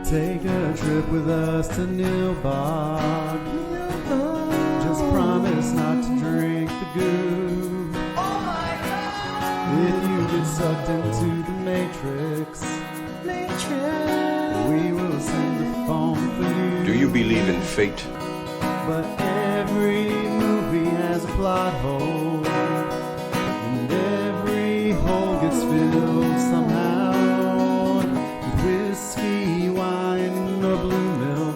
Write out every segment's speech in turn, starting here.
Take a trip with us to Nilbog. Just promise not to drink the goo. Oh my God! If you get sucked into the Matrix, we will send a phone for you. Do you believe in fate? But every movie has a plot hole, and every hole gets filled somehow with whiskey, wine, or blue milk.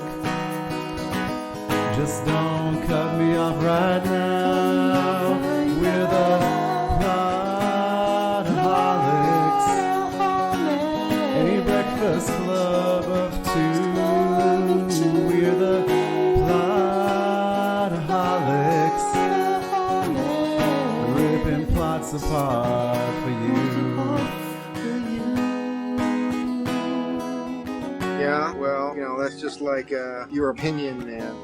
Just don't cut me off right now. We're the Plotaholics, a breakfast club of two. We're the Plotaholics, ripping plots apart for you. Yeah, well, that's just like your opinion, man.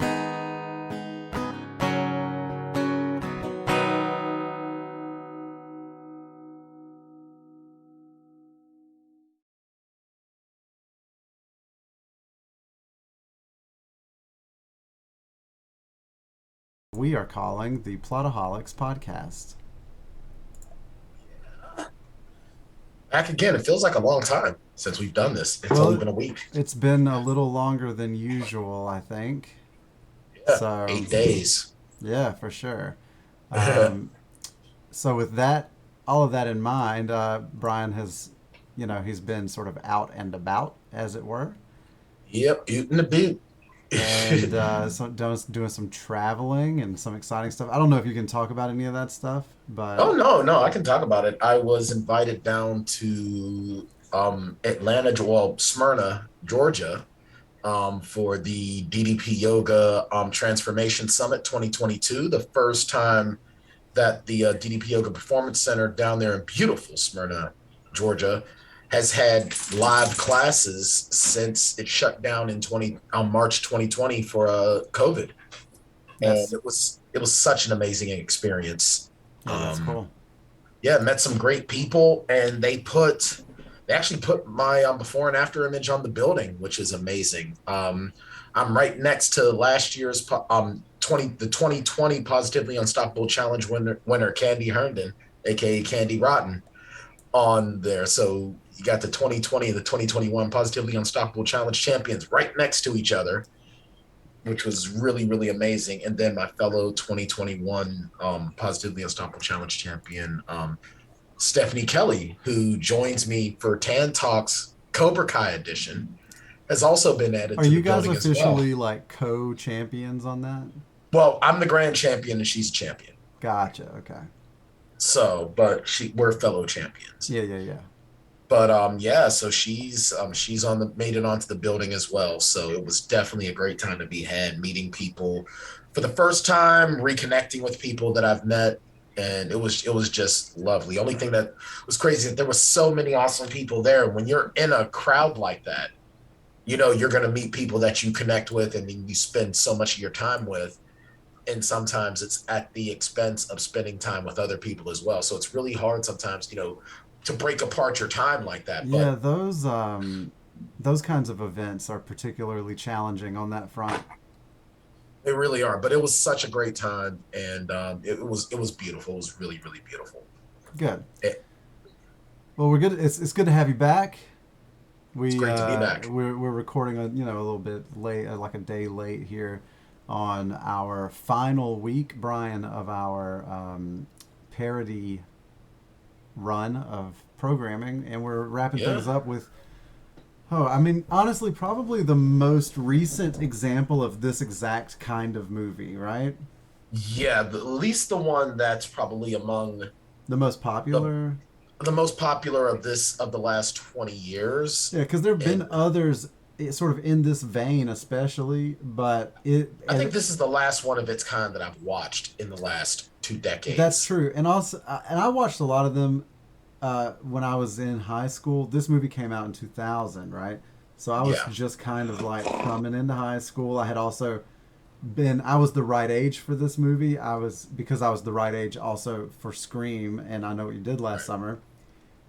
We are calling the Plotaholics podcast. Back again. It feels like a long time since we've done this. It's only been a week. It's been a little longer than usual, I think. Yeah, So 8 days. Yeah, for sure. So with that, all of that in mind, Bryan has, he's been sort of out and about, as it were. Yep, Butte in the Butte. And so doing some traveling and some exciting stuff. I don't know if you can talk about any of that stuff, but Oh no, I can talk about it. I was invited down to Smyrna, Georgia, for the DDP Yoga Transformation Summit 2022. The first time that the DDP Yoga Performance Center down there in beautiful Smyrna, Georgia, has had live classes since it shut down in March 2020 for COVID. Yes. And it was such an amazing experience. Yeah, that's cool. Yeah, met some great people, and they actually put my before and after image on the building, which is amazing. I'm right next to last year's the 2020 Positively Unstoppable Challenge winner Candy Herndon, aka Candy Rotten, on there. So you got the 2020 and the 2021 Positively Unstoppable Challenge champions right next to each other, which was really, really amazing. And then my fellow 2021 Positively Unstoppable Challenge champion, Stephanie Kelly, who joins me for Tan Talks Cobra Kai edition, has also been added Are to you the guys building officially as well. like co-champions on that? Well, I'm the grand champion and she's a champion. Gotcha. Okay. So, but we're fellow champions. Yeah. But so she's made it onto the building as well. So it was definitely a great time to be had, meeting people for the first time, reconnecting with people that I've met, and it was just lovely. Only thing that was crazy is that there were so many awesome people there. When you're in a crowd like that, you're going to meet people that you connect with and then you spend so much of your time with. And sometimes it's at the expense of spending time with other people as well. So it's really hard sometimes, to break apart your time like that. Yeah, those kinds of events are particularly challenging on that front. They really are. But it was such a great time, and it was beautiful. It was really, really beautiful. Good. Well, we're good. It's good to have you back. It's great to be back. We're recording a little bit late, like a day late here, on our final week, Bryan, of our parody run of programming, and we're wrapping things up with honestly probably the most recent example of this exact kind of movie, right? Yeah, at least the one that's probably among the most popular the most popular of the last 20 years. Yeah, because there have been others sort of in this vein, especially, but I think this is the last one of its kind that I've watched in the last 2 decades. That's true. And also, and I watched a lot of them when I was in high school. This movie came out in 2000, right? So I was just kind of like coming into high school. I had also I was the right age for this movie. Because I was the right age also for Scream, and I Know What You Did Last Summer.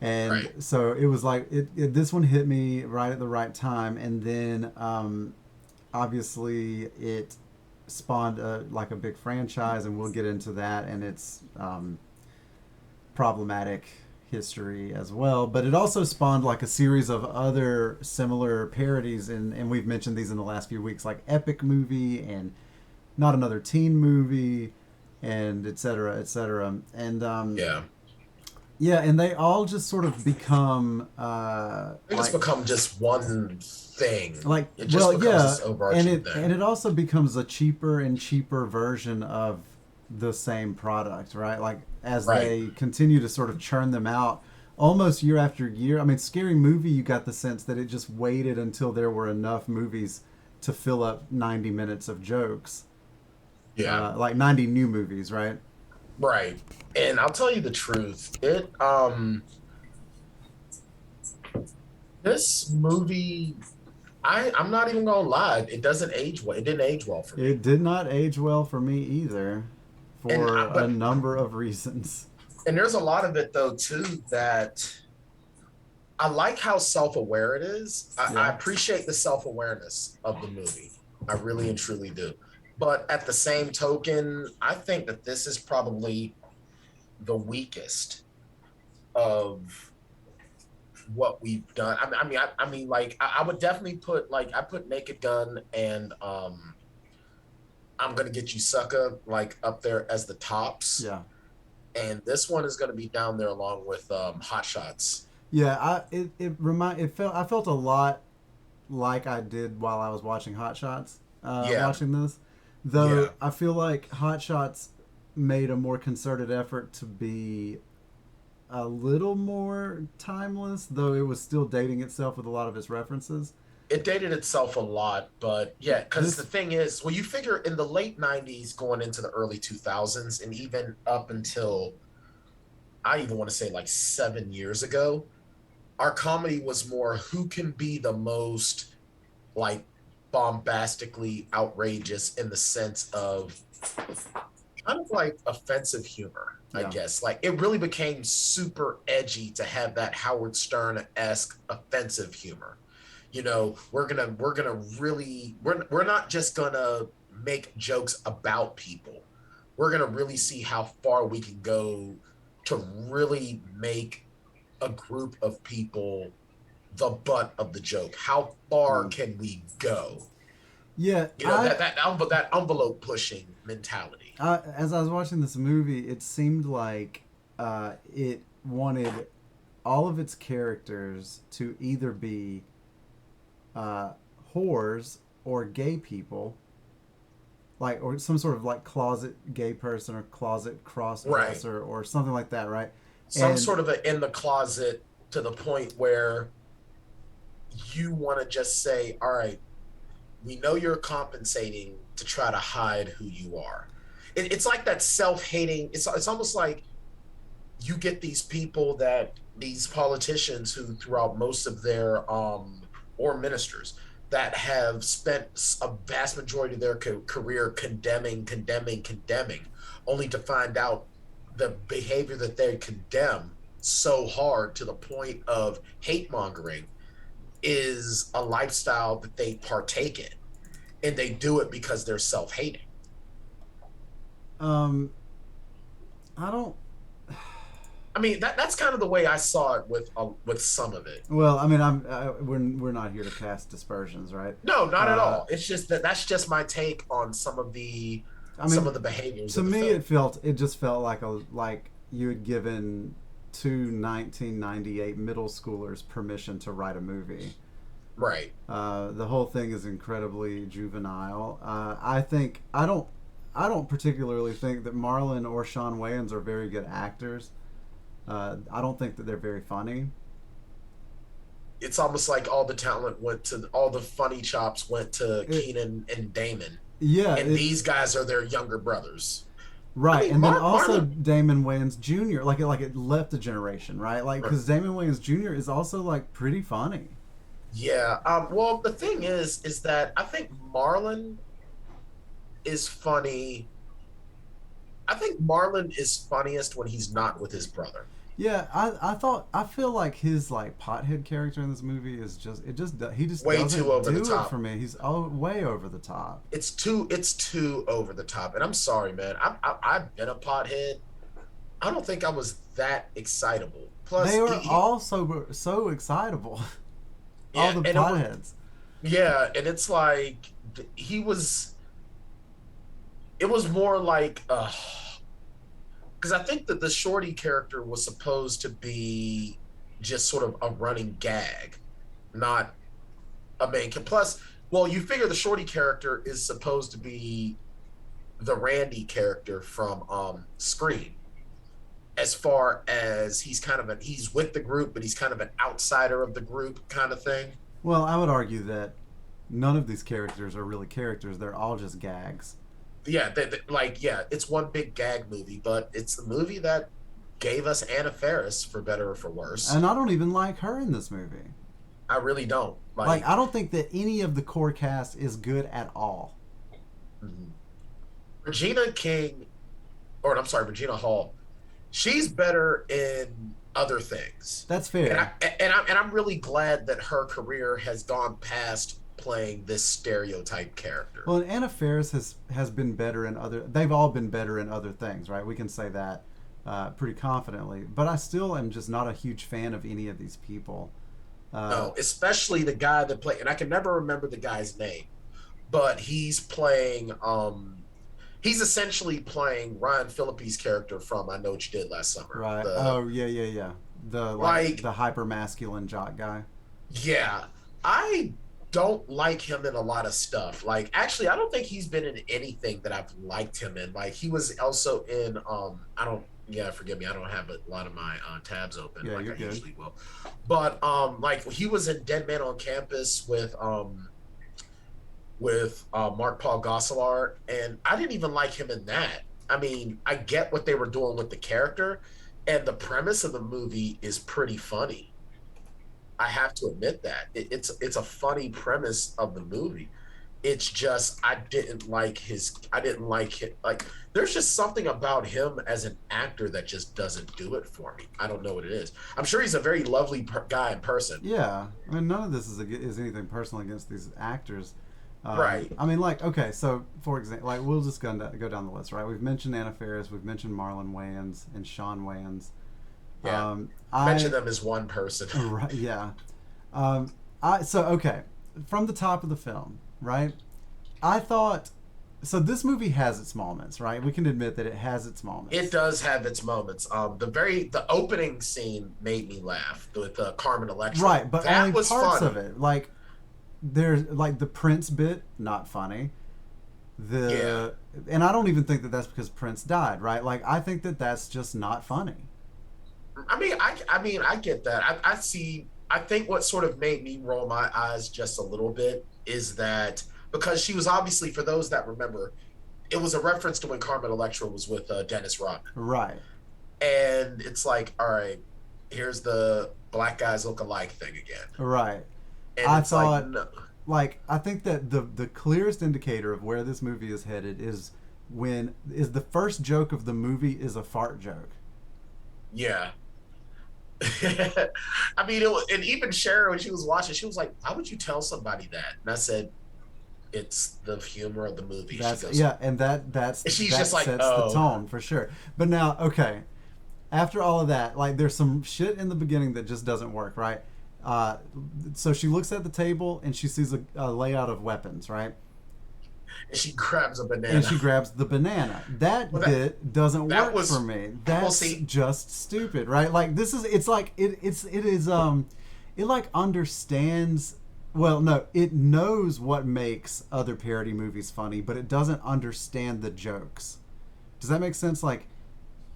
And Right. so it was like this one hit me right at the right time, and then obviously it spawned like a big franchise, and we'll get into that and its problematic history as well. But it also spawned like a series of other similar parodies, and we've mentioned these in the last few weeks, like Epic Movie and Not Another Teen Movie, and et cetera, et cetera. And Yeah. yeah, and they all just sort of become They just become just one thing. like It just well, becomes yeah, this overarching and thing. it also becomes a cheaper and cheaper version of the same product, right? Like as Right. they continue to sort of churn them out almost year after year. I mean, Scary Movie, you got the sense that it just waited until there were enough movies to fill up 90 minutes of jokes, Yeah. like 90 new movies, right? Right. And I'll tell you the truth. This movie, I'm not even gonna lie, it doesn't age well. It didn't age well for me. It did not age well for me either, And for a but number of reasons. and there's a lot of it though too that I like how self-aware it is. I Yeah. appreciate the self-awareness of the movie. I really and truly do. But at the same token, I think that this is probably the weakest of what we've done. Like I would definitely put like I put Naked Gun and I'm gonna get you sucker like up there as the tops, Yeah. and this one is gonna be down there along with Hot Shots. Yeah, I felt a lot like I did while I was watching Hot Shots, Yeah, watching this. yeah, Though I feel like Hot Shots made a more concerted effort to be a little more timeless, though it was still dating itself with a lot of its references. it dated itself a lot, but yeah, because the This, thing is, well, you figure in the late '90s, going into the early 2000s, and even up until I even want to say like 7 years ago, our comedy was more who can be the most like bombastically outrageous in the sense of kind of like offensive humor, I yeah, guess. Like it really became super edgy to have that Howard Stern-esque offensive humor. You know, we're gonna really we're not just gonna make jokes about people. We're gonna really see how far we can go to really make a group of people the butt of the joke. How far mm. can we go? Yeah. You know, that envelope pushing mentality. As I was watching this movie, it seemed like it wanted all of its characters to either be whores or gay people, like or some sort of like closet gay person or closet cross Right. dresser or something like that, right? Some And sort of a in the closet to the point where you want to just say, all right, we know you're compensating to try to hide who you are. It's like that self-hating. It's almost like you get these people that these politicians who throughout most of their or ministers that have spent a vast majority of their career condemning, only to find out the behavior that they condemn so hard to the point of hate mongering is a lifestyle that they partake in, and they do it because they're self-hating. um, I don't. I mean, that's kind of the way I saw it with some of it. Well, I mean, we're not here to cast dispersions, right? No, not at Uh, all. It's just that's just my take on I some of mean, the behaviors to of the me, film. it just felt like you had given two 1998 middle schoolers permission to write a movie. Right. The whole thing is incredibly juvenile. I don't particularly think that Marlon or Shawn Wayans are very good actors. I don't think that they're very funny. It's almost like all the funny chops went to It, Keenan and Damon, yeah, and these guys are their younger brothers. I right, mean, and then also Marlon. Damon Wayans Jr. Like it left a generation, right? Like Right. because Damon Wayans Jr. is also like pretty funny. Yeah. Well, the thing is that I think Marlon is funny. I think Marlon is funniest when he's not with his brother. Yeah, I feel like his like pothead character in this movie is just he just Way doesn't too over the do it top. for me. He's way over the top. It's too over the top. And I'm sorry, man. I've been a pothead. I don't think I was that excitable. They Plus, were all so excitable. All yeah, the and it was, potheads. yeah, and it's like he was. It was more like, because I think that the Shorty character was supposed to be just sort of a running gag, not a main. Plus, well, you figure the Shorty character is supposed to be the Randy character from Scream, as far as he's with the group, but he's kind of an outsider of the group kind of thing. Well, I would argue that none of these characters are really characters. They're all just gags. Yeah, yeah, it's one big gag movie, but it's the movie that gave us Anna Faris, for better or for worse. And I don't even like her in this movie. I really don't Like I don't think that any of the core cast is good at all. Mhm. Regina King, or I'm sorry, Regina Hall. She's better in other things. That's fair. And I'm really glad that her career has gone past playing this stereotype character. Well, and Anna Faris has been better in other. They've all been better in other things, right? We can say that pretty confidently. But I still am just not a huge fan of any of these people. No, especially the guy that played, and I can never remember the guy's name, but he's playing. He's essentially playing Ryan Phillippe's character from I Know What You Did Last Summer. Right. Yeah. The the hyper masculine jock guy. Yeah, I don't like him in a lot of stuff. Like, actually, I don't think he's been in anything that I've liked him in. Like, he was also in I don't. Yeah, forgive me. I don't have a lot of my tabs open like I usually will. But like he was in Dead Man on Campus with Mark Paul Gosselaar, and I didn't even like him in that. I mean, I get what they were doing with the character, and the premise of the movie is pretty funny. I have to admit that it's a funny premise of the movie. It's just I didn't like it. Like, there's just something about him as an actor that just doesn't do it for me. I don't know what it is. I'm sure he's a very lovely guy in person. Yeah, I mean, none of this is anything personal against these actors. Right. I mean, like, okay, so for example, like we'll just go down the list, right? We've mentioned Anna Faris, we've mentioned Marlon Wayans and Shawn Wayans. Yeah. Mention them as one person. Right. Yeah. Okay, from the top of the film, right? I thought. So this movie has its moments, right? We can admit that it has its moments. It does have its moments. The opening scene made me laugh with Carmen Electra. Right, but that only was parts funny. of it. Like there's like the Prince bit, not funny. And I don't even think that that's because Prince died, right? Like I think that that's just not funny. I mean, I get that. I see. I think what sort of made me roll my eyes just a little bit is that because she was obviously, for those that remember, it was a reference to when Carmen Electra was with Dennis Rodman. Right. And it's like, all right, here's the black guys look alike thing again. Right. And I it's thought, like, no. like, I think that the clearest indicator of where this movie is headed is the first joke of the movie is a fart joke. Yeah. I mean, and even Sharon, when she was watching, she was like, "Why would you tell somebody that?" And I said, "It's the humor of the movie." That's, she goes, yeah, and that just like, sets oh. the tone for sure. But now, okay, after all of that, like, there's some shit in the beginning that just doesn't work, right? So she looks at the table and she sees a layout of weapons, right? And she grabs a banana. And she grabs the banana. That bit doesn't work for me. That's just stupid, right? Like it like understands. Well, no, it knows what makes other parody movies funny, but it doesn't understand the jokes. Does that make sense? Like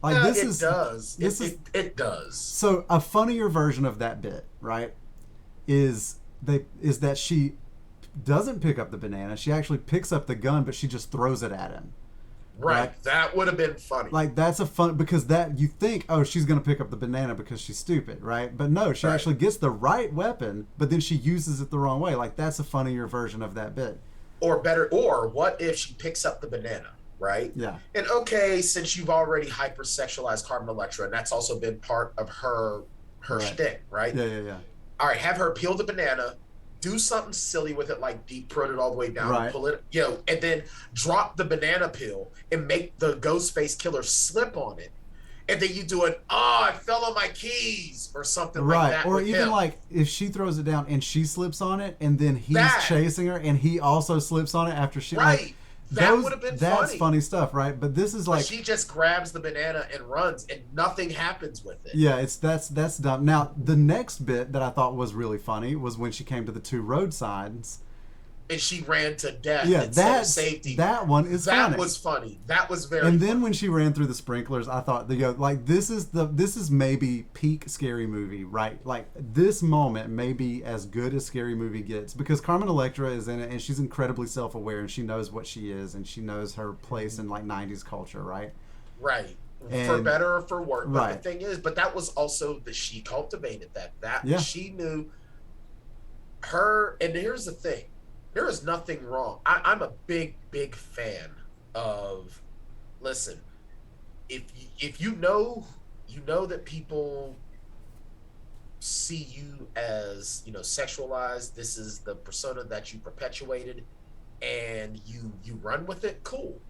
it does. It does. So a funnier version of that bit, right, is that she doesn't pick up the banana. She actually picks up the gun, but she just throws it at him. Right. That would have been funny. Like, that's a fun, because that you think, oh, she's going to pick up the banana because she's stupid, right? But no, she actually gets the right weapon, but then she uses it the wrong way. Like, that's a funnier version of that bit. Or better, or what if she picks up the banana, right? Yeah. And okay, since you've already hypersexualized Carmen Electra, and that's also been part of her Right. shtick, right? Yeah. All right, have her peel the banana, do something silly with it, like deep throat it all the way down and Right. pull it, and then drop the banana peel and make the Ghostface killer slip on it. And then you do an, I fell on my keys or something like Right. that. Or with even him. like if she throws it down and she slips on it and then he's That. chasing her and he also slips on it after she Right. That would have been that's funny stuff, right? But this is But like she just grabs the banana and runs, and nothing happens with it. yeah, that's dumb. Now the next bit that I thought was really funny was when she came to the two roadsides. And she ran to death Yeah, instead of safety. that one is funny. That was funny. That was very. And then funny. when she ran through the sprinklers, I thought like this is maybe peak scary movie, right? Like this moment may be as good as scary movie gets because Carmen Electra is in it and she's incredibly self-aware and she knows what she is and she knows her place in like 90s culture, right? Right. And, for better or for worse. But right. the thing is, but that was also that she cultivated that she knew her. And here's the thing. There is nothing wrong. I'm a big fan of. Listen, if you know that people see you as sexualized. This is the persona that you perpetuated, and you run with it. Cool,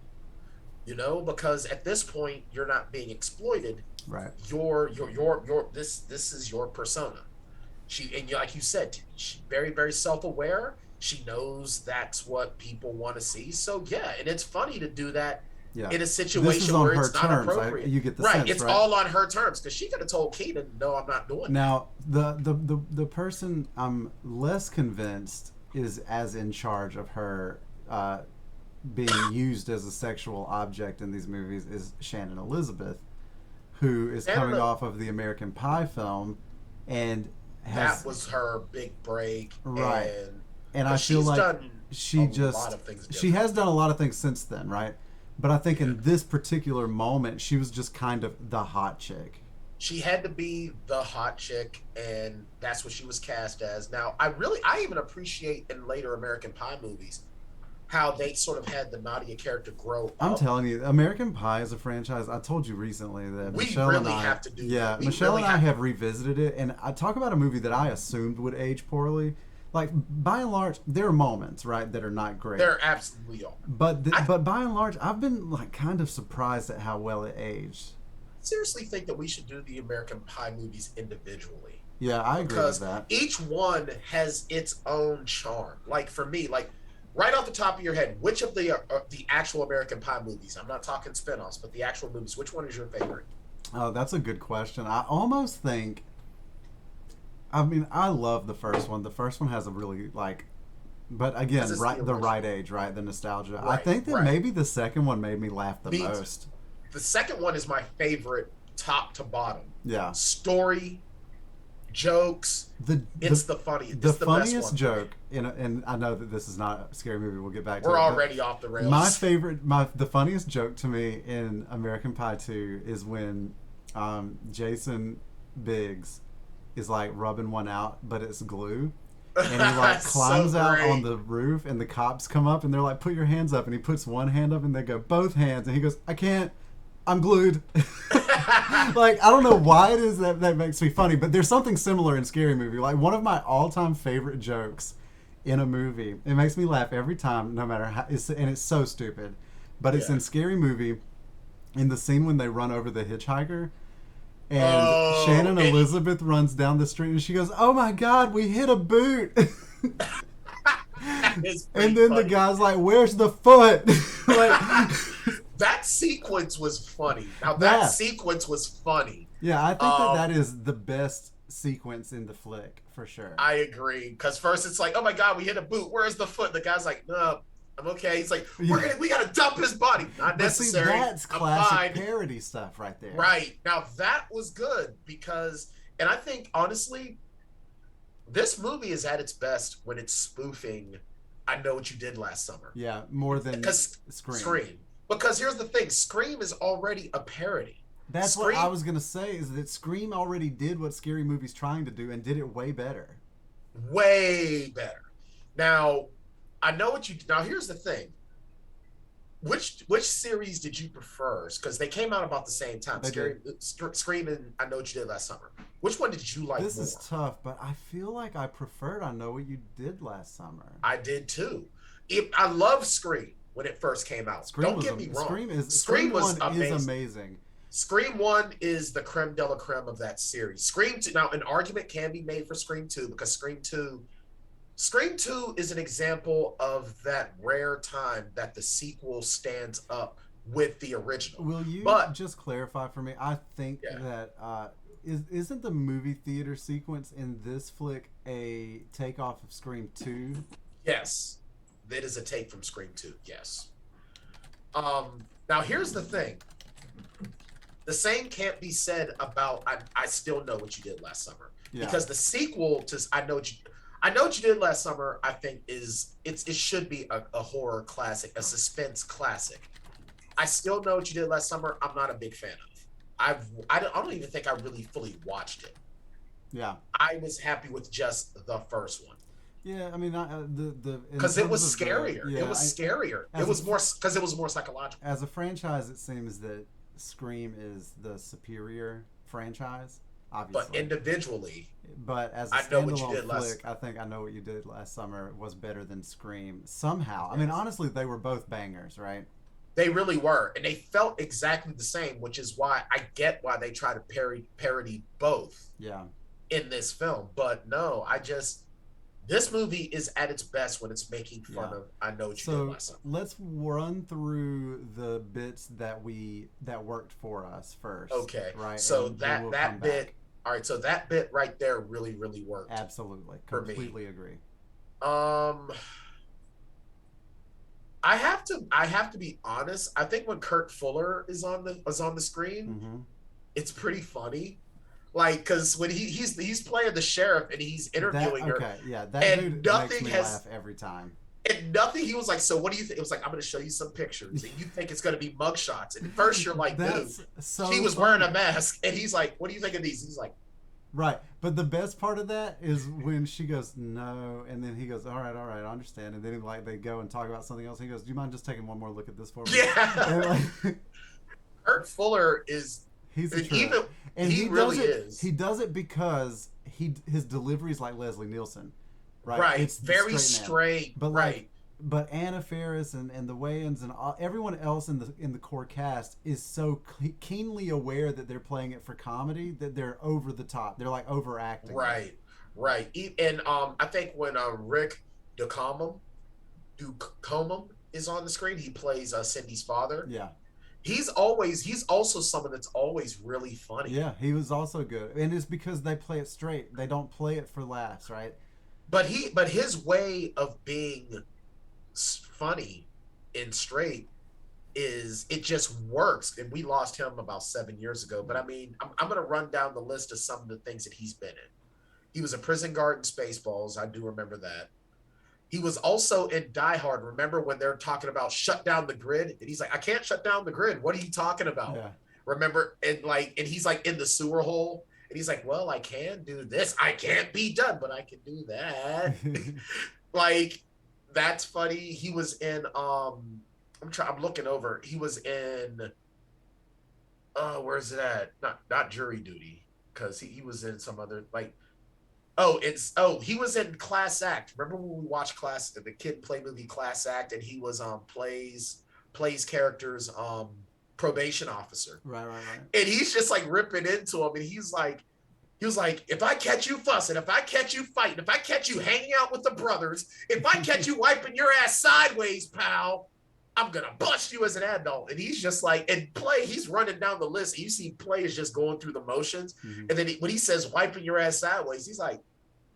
because at this point you're not being exploited. Right. You're this is your persona. And like you said, she's very very self-aware. She knows that's what people want to see. So yeah, and it's funny to do that in a situation where it's not appropriate. You get the right. sense, It's all on her terms because she could have told Keenan, "No, I'm not doing." Now the person I'm less convinced is as in charge of her being used as a sexual object in these movies is Shannon Elizabeth, who is coming off of the American Pie film, and that was her big break, right? And I feel like she has done a lot of things since then, right? But I think in this particular moment, she was just kind of the hot chick. She had to be the hot chick, and that's what she was cast as. Now, I even appreciate in later American Pie movies how they sort of had the Nadia character grow up. I'm telling you, American Pie is a franchise. I told you recently that Michelle and I have to do. Yeah, Michelle and I have revisited it, and I talk about a movie that I assumed would age poorly. Like, by and large, there are moments, right, that are not great. There absolutely are. But by and large, I've been like kind of surprised at how well it aged. I seriously think that we should do the American Pie movies individually. Yeah, I agree with that. Each one has its own charm. Like for me, like right off the top of your head, which of the actual American Pie movies? I'm not talking spinoffs, but the actual movies. Which one is your favorite? Oh, that's a good question. I almost think. I mean, I love the first one. The first one has a really but again, the right age, right? The nostalgia. Right, I think that maybe the second one made me laugh the most. The second one is my favorite, top to bottom. Yeah. Story, jokes. It's the funniest. The funniest joke, and I know that this is not a scary movie. We'll get back to it. We're already off the rails. The funniest joke to me in American Pie 2 is when Jason Biggs is like rubbing one out, but it's glue. And he like climbs out on the roof and the cops come up and they're like, put your hands up. And he puts one hand up and they go, both hands. And he goes, I can't, I'm glued. Like, I don't know why it is that makes me funny, but there's something similar in Scary Movie. Like one of my all-time favorite jokes in a movie. It makes me laugh every time, no matter how, and it's so stupid. But it's in Scary Movie, in the scene when they run over the hitchhiker. And Shannon Elizabeth runs down the street and she goes, oh my God, we hit a boot. And then the guy's like, where's the foot? Like, that sequence was funny. Now that sequence was funny. Yeah, I think that is the best sequence in the flick for sure. I agree. Because first it's like, oh my God, we hit a boot. Where's the foot? The guy's like, no, I'm okay. He's like, we gotta dump his body. Not necessary. See, that's classic parody stuff right there. Right. Now that was good because, and I think honestly, this movie is at its best when it's spoofing I Know What You Did Last Summer. Yeah, more than Scream. Because here's the thing, Scream is already a parody. That's what I was gonna say, is that Scream already did what Scary Movie's trying to do and did it way better. Way better. Now, I know what you. Now, here's the thing. which series did you prefer? Because they came out about the same time. Scream and I Know What You Did Last Summer. Which one did you like This more? is tough, but I feel like I preferred I Know What You Did Last Summer. I did too. I love Scream when it first came out. Don't get me wrong. Scream was 1 is amazing. Scream 1 is the creme de la creme of that series. Scream 2, now an argument can be made for Scream 2 because Scream 2 is an example of that rare time that the sequel stands up with the original. Will you just clarify for me? I think that isn't the movie theater sequence in this flick a takeoff of Scream 2? Yes. That is a take from Scream 2, yes. Now here's the thing. The same can't be said about I Still Know What You Did Last Summer. Yeah. Because the sequel to I Know What You Did Last Summer, I think it should be a horror classic, a suspense classic. I Still Know What You Did Last Summer, I'm not a big fan of. I don't even think I really fully watched it. Yeah. I was happy with just the first one. Yeah, I mean, because it was scarier. It was scarier. It was more because it was more psychological. As a franchise, it seems that Scream is the superior franchise, obviously. But individually, as a standalone flick, I think I Know What You Did Last Summer was better than Scream somehow. Yes. I mean, honestly, they were both bangers, right? They really were, and they felt exactly the same, which is why I get why they try to parody both. Yeah. In this film, but no, this movie is at its best when it's making fun of I Know What You Did Last Summer. Let's run through the bits that worked for us first. Okay. Right. So that bit. All right. So that bit right there really, really worked. Absolutely. Completely agree. I have to be honest. I think when Kurt Fuller is on the screen, it's pretty funny. Like, because when he's playing the sheriff and he's interviewing her. Okay, yeah, that dude makes me laugh every time. And nothing, he was like, so what do you think? It was like, I'm going to show you some pictures. And you think it's going to be mugshots. And at first you're like, dude, she was wearing a mask. And he's like, what do you think of these? He's like. Right. But the best part of that is when she goes, no. And then he goes, all right, I understand. And then they go and talk about something else. He goes, do you mind just taking one more look at this for me? Yeah. Kurt Fuller is. He's a trip. And he really is. He does it because his delivery is like Leslie Nielsen, right? Right. It's very straight. But but Anna Faris and the Wayans and everyone else in the core cast is so keenly aware that they're playing it for comedy that they're over the top. They're like overacting. Right. And I think when Rick Ducommun is on the screen, he plays Cindy's father. Yeah. He's also someone that's always really funny. Yeah, he was also good. And it's because they play it straight. They don't play it for laughs, right? But his way of being funny and straight is, it just works. And we lost him about 7 years ago. But I mean, I'm going to run down the list of some of the things that he's been in. He was a prison guard in Spaceballs. I do remember that. He was also in Die Hard. Remember when they're talking about shut down the grid? And he's like, I can't shut down the grid. What are you talking about? Yeah. Remember? And he's like in the sewer hole. And he's like, well, I can do this. I can't be done, but I can do that. That's funny. He was in, I'm looking over. He was in, where's it at? Not Jury Duty. Cause he was in some other, he was in Class Act. Remember when we watched the kid play movie Class Act, and he was plays characters probation officer. Right. And he's just like ripping into him, and he was like, if I catch you fussing, if I catch you fighting, if I catch you hanging out with the brothers, if I catch you wiping your ass sideways, pal, I'm gonna bust you as an adult. And he's just like, and Play, he's running down the list. And you see Play is just going through the motions. Mm-hmm. And then when he says wiping your ass sideways, he's like,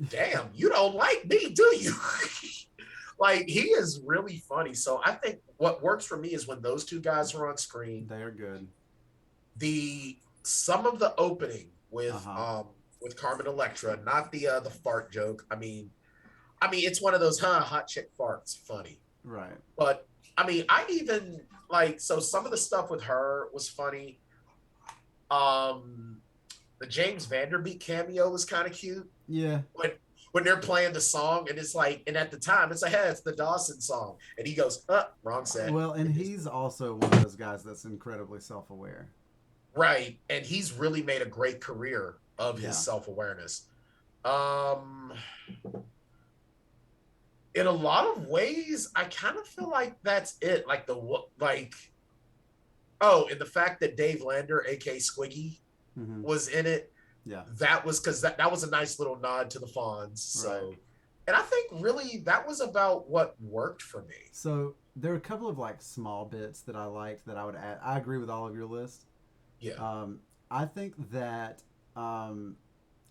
damn, you don't like me, do you? He is really funny. So I think what works for me is when those two guys are on screen. They are good. Some of the opening with Carmen Electra, not the fart joke. I mean, it's one of those hot chick farts funny. Right. But I mean, I even so some of the stuff with her was funny. The James Vanderbeek cameo was kind of cute. Yeah. when they're playing the song, and it's like, and at the time it's like, hey, it's the Dawson song, and he goes, wrong set. Well, and he's also one of those guys that's incredibly self-aware. Right, and he's really made a great career of his Yeah. self-awareness. In a lot of ways, I kind of feel like that's it. Like and the fact that Dave Lander, aka Squiggy, was in it. Yeah, that was because that was a nice little nod to the Fonz. So, Right. and I think really that was about what worked for me. So there are a couple of like small bits that I liked that I would add. I agree with all of your list. Yeah. I think that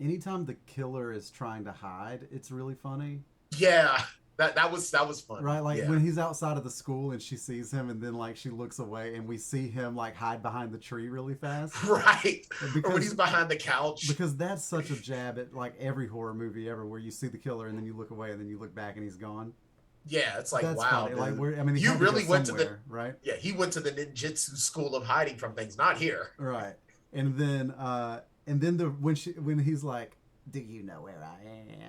anytime the killer is trying to hide, it's really funny. Yeah. That was fun. Right, like yeah. when he's outside of the school and she sees him, and then like she looks away, and we see him like hide behind the tree really fast. Right. Because, or when he's behind the couch. Because that's such a jab at like every horror movie ever, where you see the killer and then you look away and then you look back and he's gone. Yeah, it's like, that's wow. Funny. Like I mean, you really went to the right. Yeah, he went to the ninjutsu school of hiding from things, not here. Right, and then when he's like, do you know where I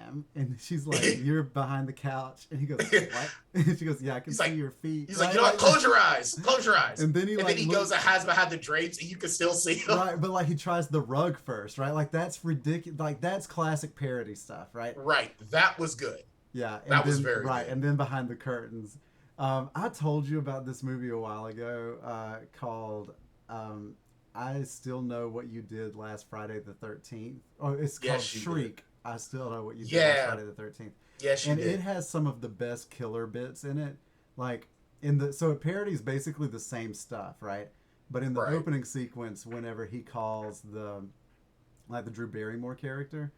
am? And she's like, you're behind the couch. And he goes, what? And she goes, yeah, I can see your feet. He's like, you know what? Close your eyes. Close your eyes. And then he goes and hides behind the drapes, and you can still see him. Right, but like he tries the rug first, right? Like that's ridiculous. Like that's classic parody stuff, right? Right. That was good. Yeah. That was very right. good. And then behind the curtains. I told you about this movie a while ago called I Still Know What You Did Last Friday the 13th. Oh, it's called Shriek. Did. I Still Know What You Did Last Friday the 13th. Yes, you did. And it has some of the best killer bits in it. Like so it parodies basically the same stuff, right? But in the opening sequence, whenever he calls the Drew Barrymore character,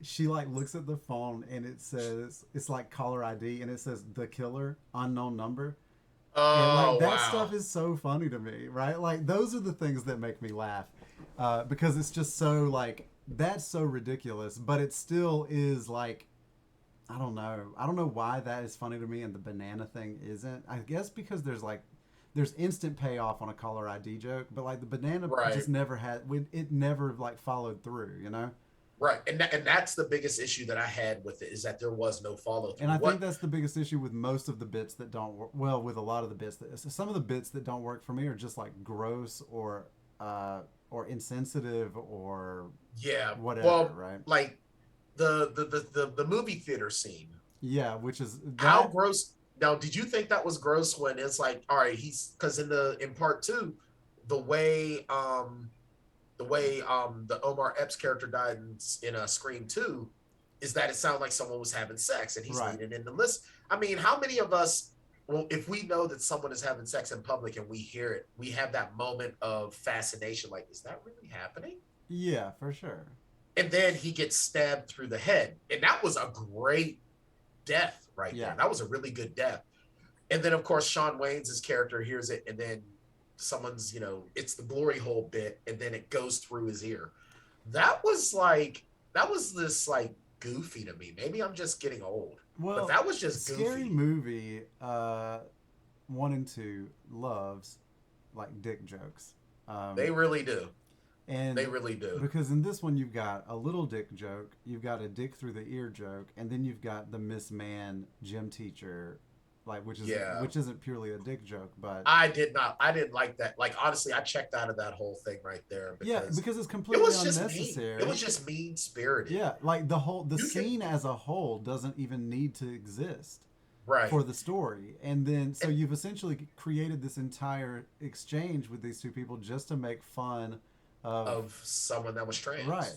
she like looks at the phone and it says, it's like caller ID, and it says the killer, unknown number. Oh, and that stuff is so funny to me, right? Like those are the things that make me laugh because it's just so like that's so ridiculous, but it still is like I don't know why that is funny to me and the banana thing isn't. I guess because there's instant payoff on a caller ID joke, but like the banana just never had it never like followed through, you know? Right, and that's the biggest issue that I had with it, is that there was no follow through. And I think that's the biggest issue with most of the bits that don't work. Well, with a lot of the bits, some of the bits that don't work for me are just like gross or insensitive or whatever. Right, like the movie theater scene. Yeah, which is how gross. Now, did you think that was gross when it's like, all right, because in part 2, the way the Omar Epps character died in Scream 2 is that it sounded like someone was having sex, and he's leading in the list. I mean, how many of us, well, if we know that someone is having sex in public and we hear it, we have that moment of fascination, like, is that really happening? Yeah, for sure. And then he gets stabbed through the head, and that was a great death there. That was a really good death. And then, of course, Shawn Wayans' character hears it, and then someone's, it's the glory hole bit, and then it goes through his ear. That was this like goofy to me. Maybe I'm just getting old. Well, but that was just goofy. Scary Movie 1 and 2 loves like dick jokes. They really do. And they really do. Because in this one you've got a little dick joke, you've got a dick through the ear joke, and then you've got the Miss Man gym teacher, which isn't purely a dick joke, but I didn't like that. Like, honestly, I checked out of that whole thing right there because it's completely unnecessary. It was just mean spirited. Yeah, like the scene as a whole doesn't even need to exist for the story. And then so you've essentially created this entire exchange with these two people just to make fun of someone that was trans. Right.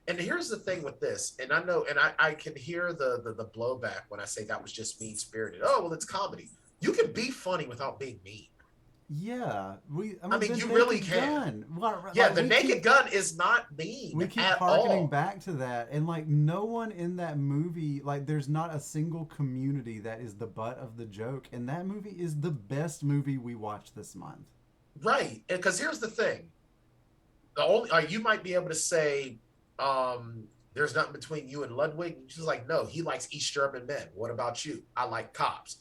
And here's the thing with this, and I know, and I can hear the blowback when I say that was just mean-spirited. Oh, well, it's comedy. You can be funny without being mean. Yeah. I mean you really can. The Naked Gun is not mean. We keep harkening back to that, and like no one in that movie, like there's not a single community that is the butt of the joke, and that movie is the best movie we watched this month. Right, because here's the thing. You might be able to say, there's nothing between you and Ludwig. She's like, no, he likes East German men. What about you? I like cops.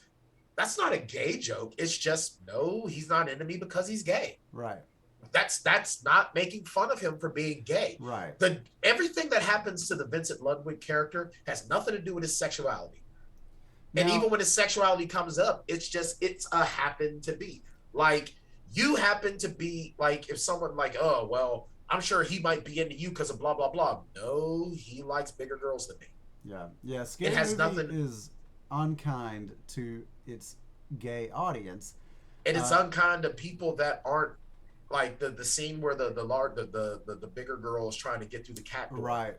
That's not a gay joke. It's just, no, he's not into me because he's gay. Right. That's not making fun of him for being gay. Right. Everything that happens to the Vincent Ludwig character has nothing to do with his sexuality. And Now, even when his sexuality comes up, it's a happen to be. Like, you happen to be, like, if someone like, oh, well, I'm sure he might be into you because of blah, blah, blah. No, he likes bigger girls than me. Yeah. Yeah. Scary It has Movie nothing. is unkind to its gay audience. And it's unkind to people that aren't, like the scene where the bigger girl is trying to get through the cat door. Right.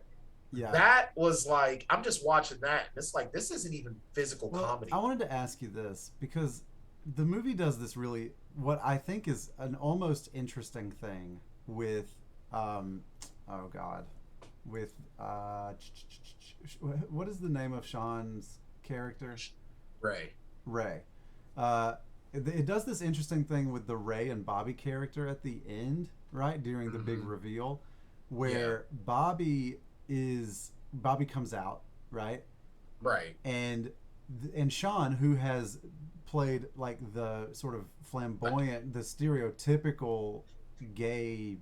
Yeah. That was like, I'm just watching that, and it's like, this isn't even physical comedy. I wanted to ask you this because the movie does this really, what I think is an almost interesting thing with, with, what is the name of Sean's character? Ray. It does this interesting thing with the Ray and Bobby character at the end, right? During the big reveal, where Bobby comes out, right? Right. And Shawn, who has played like the sort of flamboyant, the stereotypical gay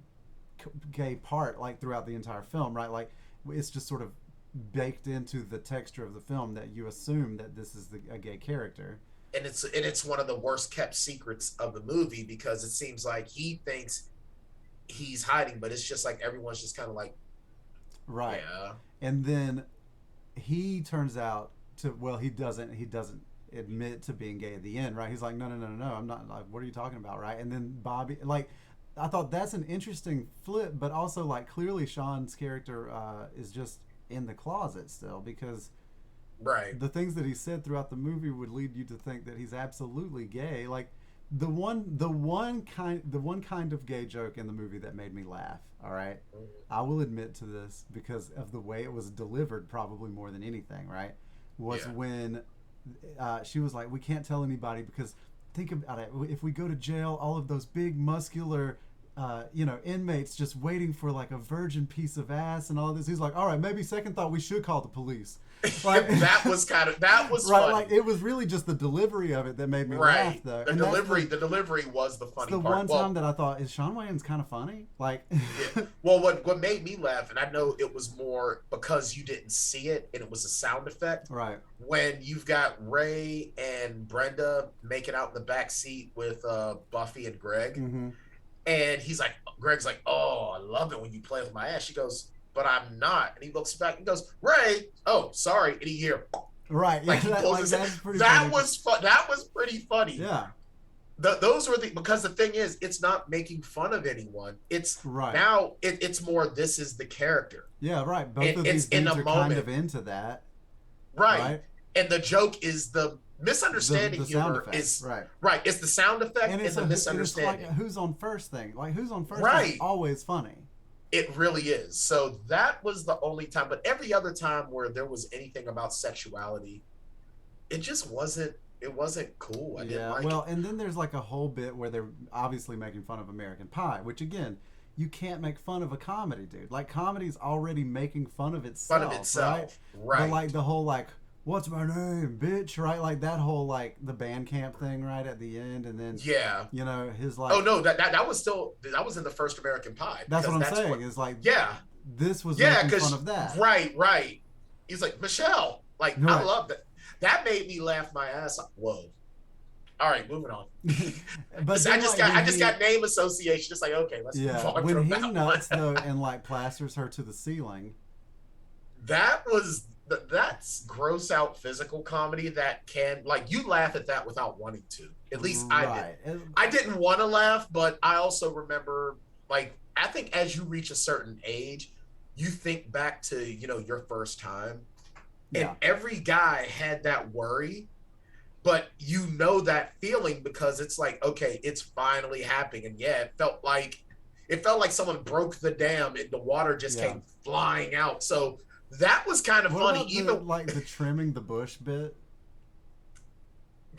part, like throughout the entire film, right? Like it's just sort of baked into the texture of the film that you assume that this is a gay character. And it's one of the worst kept secrets of the movie because it seems like he thinks he's hiding, but it's just like everyone's just kind of like, right. Yeah. And then he turns out to, well, he doesn't admit to being gay at the end, right? He's like, no, I'm not. Like, what are you talking about, right? And then Bobby, like, I thought that's an interesting flip, but also like clearly Shawn's character is just in the closet still because. Right. The things that he said throughout the movie would lead you to think that he's absolutely gay. Like the one kind of gay joke in the movie that made me laugh. All right, I will admit to this because of the way it was delivered, probably more than anything. Right, was when she was like, "We can't tell anybody because think about it. If we go to jail, all of those big muscular." Inmates just waiting for like a virgin piece of ass and all of this. He's like, all right, maybe second thought, we should call the police. Like, that was right. Funny. Like it was really just the delivery of it that made me laugh, though. The delivery was the funny part. The part. one time that I thought, is Shawn Wayans kind of funny? Like, yeah. Well, what made me laugh, and I know it was more because you didn't see it, and it was a sound effect. Right. When you've got Ray and Brenda making out in the back seat with Buffy and Greg. Mm-hmm. And Greg's like, oh, I love it when you play with my ass. She goes, but I'm not. And he looks back and goes, Ray, oh, sorry. And he hear, right. Like he pulls his head. That was pretty funny. Yeah. Those were because the thing is, it's not making fun of anyone. It's now it's more, this is the character. Yeah, right. Both of these dudes are kind of into that. Right. And the joke is the misunderstanding the humor effect, is right. It's the sound effect and the misunderstanding. It's like who's on first thing. Like who's on first is always funny. It really is. So that was the only time, but every other time where there was anything about sexuality, it just wasn't. It wasn't cool. I didn't like it. And then there's like a whole bit where they're obviously making fun of American Pie, which again, you can't make fun of a comedy, dude. Like comedy's already making fun of itself. Right. But like the whole like, what's my name, bitch? Right, like that whole like the band camp thing right at the end, and then his like. Oh no, that was in the first American Pie. That's what I'm saying. Is like this was making fun of that. Right. He's like Michelle. Like I love that. That made me laugh my ass off. Whoa. All right, moving on. But I just got name association. It's like okay, let's move on. When he nuts though and like plasters her to the ceiling. That's gross out physical comedy that can like you laugh at that without wanting to. At least I did. I didn't want to laugh, but I also remember like I think as you reach a certain age, you think back to your first time, and every guy had that worry, but that feeling because it's like okay, it's finally happening, and it felt like someone broke the dam and the water just came flying out. So. That was kind of funny. Even like the trimming the bush bit.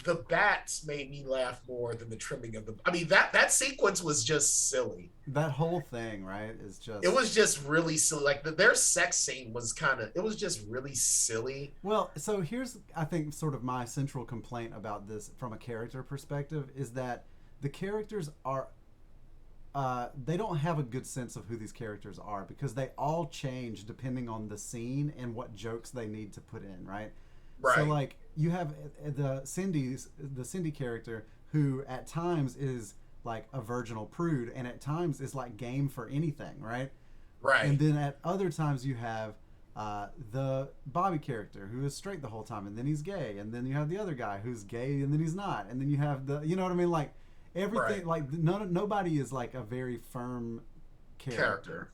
The bats made me laugh more than the trimming of the. I mean that sequence was just silly. That whole thing, right, is just. It was just really silly. Like their sex scene was it was just really silly. Well, so here's I think sort of my central complaint about this from a character perspective is that the characters are they don't have a good sense of who these characters are because they all change depending on the scene and what jokes they need to put in, right? So Right. like you have the Cindy character who at times is like a virginal prude and at times is like game for anything, right? And Right. then at other times you have the Bobby character who is straight the whole time, and then he's gay, and then you have the other guy who's gay, and then he's not, and then you have the, you know what I mean? Like everything, Right. like nobody is like a very firm character. Character.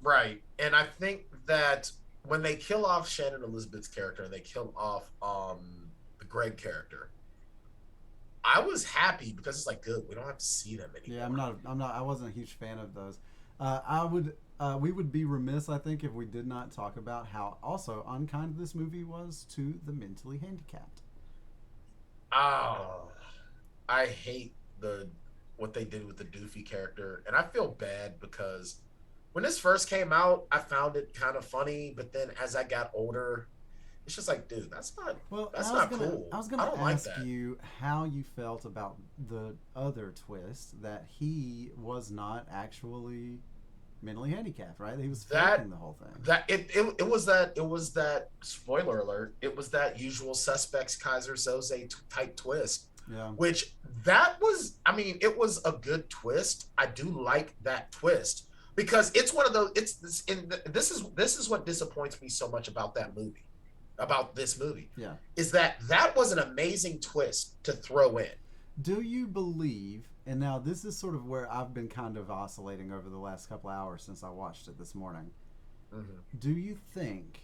Right. And I think that when they kill off Shannon Elizabeth's character and they kill off the Greg character, I was happy because it's like good. We don't have to see them Yeah, anymore. I wasn't a huge fan of those. We would be remiss, I think, if we did not talk about how also unkind this movie was to the mentally handicapped. Oh, I hate the what they did with the Doofy character, and I feel bad because when this first came out, I found it kind of funny, but then as I got older, it's just like, dude, Well, that's not I cool. was I gonna don't like ask that. you how you felt about the other twist that he was not actually mentally handicapped, right? He was faking That the whole thing. it was that spoiler alert. It was that usual suspects Kaiser Soze type twist, Yeah, which that was. I mean, it was a good twist. I do like that twist because it's one of those. It's this. This is what disappoints me so much about that movie, about this movie, yeah. is that that was an amazing twist to throw in. Do you believe? And now this is sort of where I've been kind of oscillating over the last couple hours since I watched it this morning. Mm-hmm. Do you think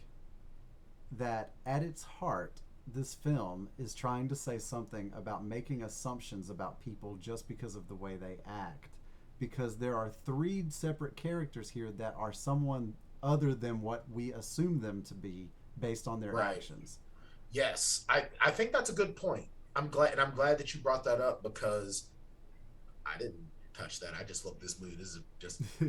that at its heart, this film is trying to say something about making assumptions about people just because of the way they act? Because there are three separate characters here that are someone other than what we assume them to be based on their Right. actions. Yes, I think that's a good point. I'm glad that you brought that up because I didn't touch that. I just love this movie. This is just I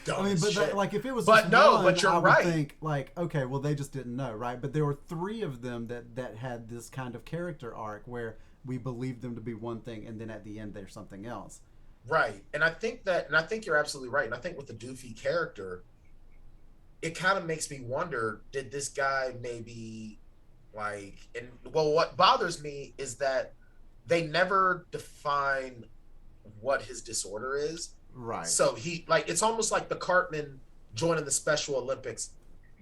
dumb mean, as but shit. like if it was just But no, one, but I you're would right. think like, okay, well they just didn't know, right? But there were three of them that had this kind of character arc where we believed them to be one thing, and then at the end they're something else. Right. And I think you're absolutely right. And I think with the Doofy character, it kind of makes me wonder, did this guy maybe like and well what bothers me is that they never define what his disorder is. Right. So he like it's almost like the Cartman joining the Special Olympics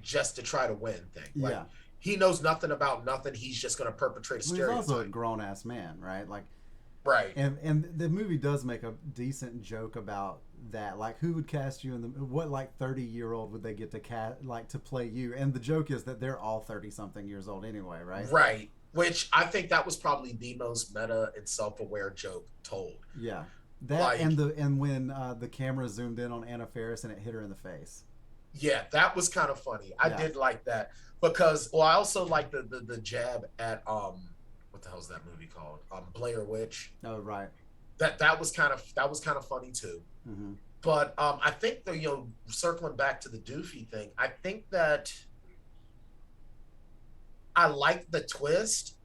just to try to win thing. Like Yeah. he knows nothing about nothing. He's just going to perpetrate a Well, he's also a stereotype. grown ass man, right? Like, Right. and the movie does make a decent joke about that. Like, who would cast you in the what like 30-year-old would they get to cast like to play you? And the joke is that they're all 30 something years old anyway, right? Right. Which I think that was probably the most meta and self-aware joke told. Yeah. That Like, and when the camera zoomed in on Anna Faris and it hit her in the face. yeah, that was kind of funny. I Yeah. did like that because well, I also like the jab at what the hell's that movie called? Blair Witch. Oh, right. That was kind of funny too. Mm-hmm. But I think that circling back to the Doofy thing, I think that I like the twist,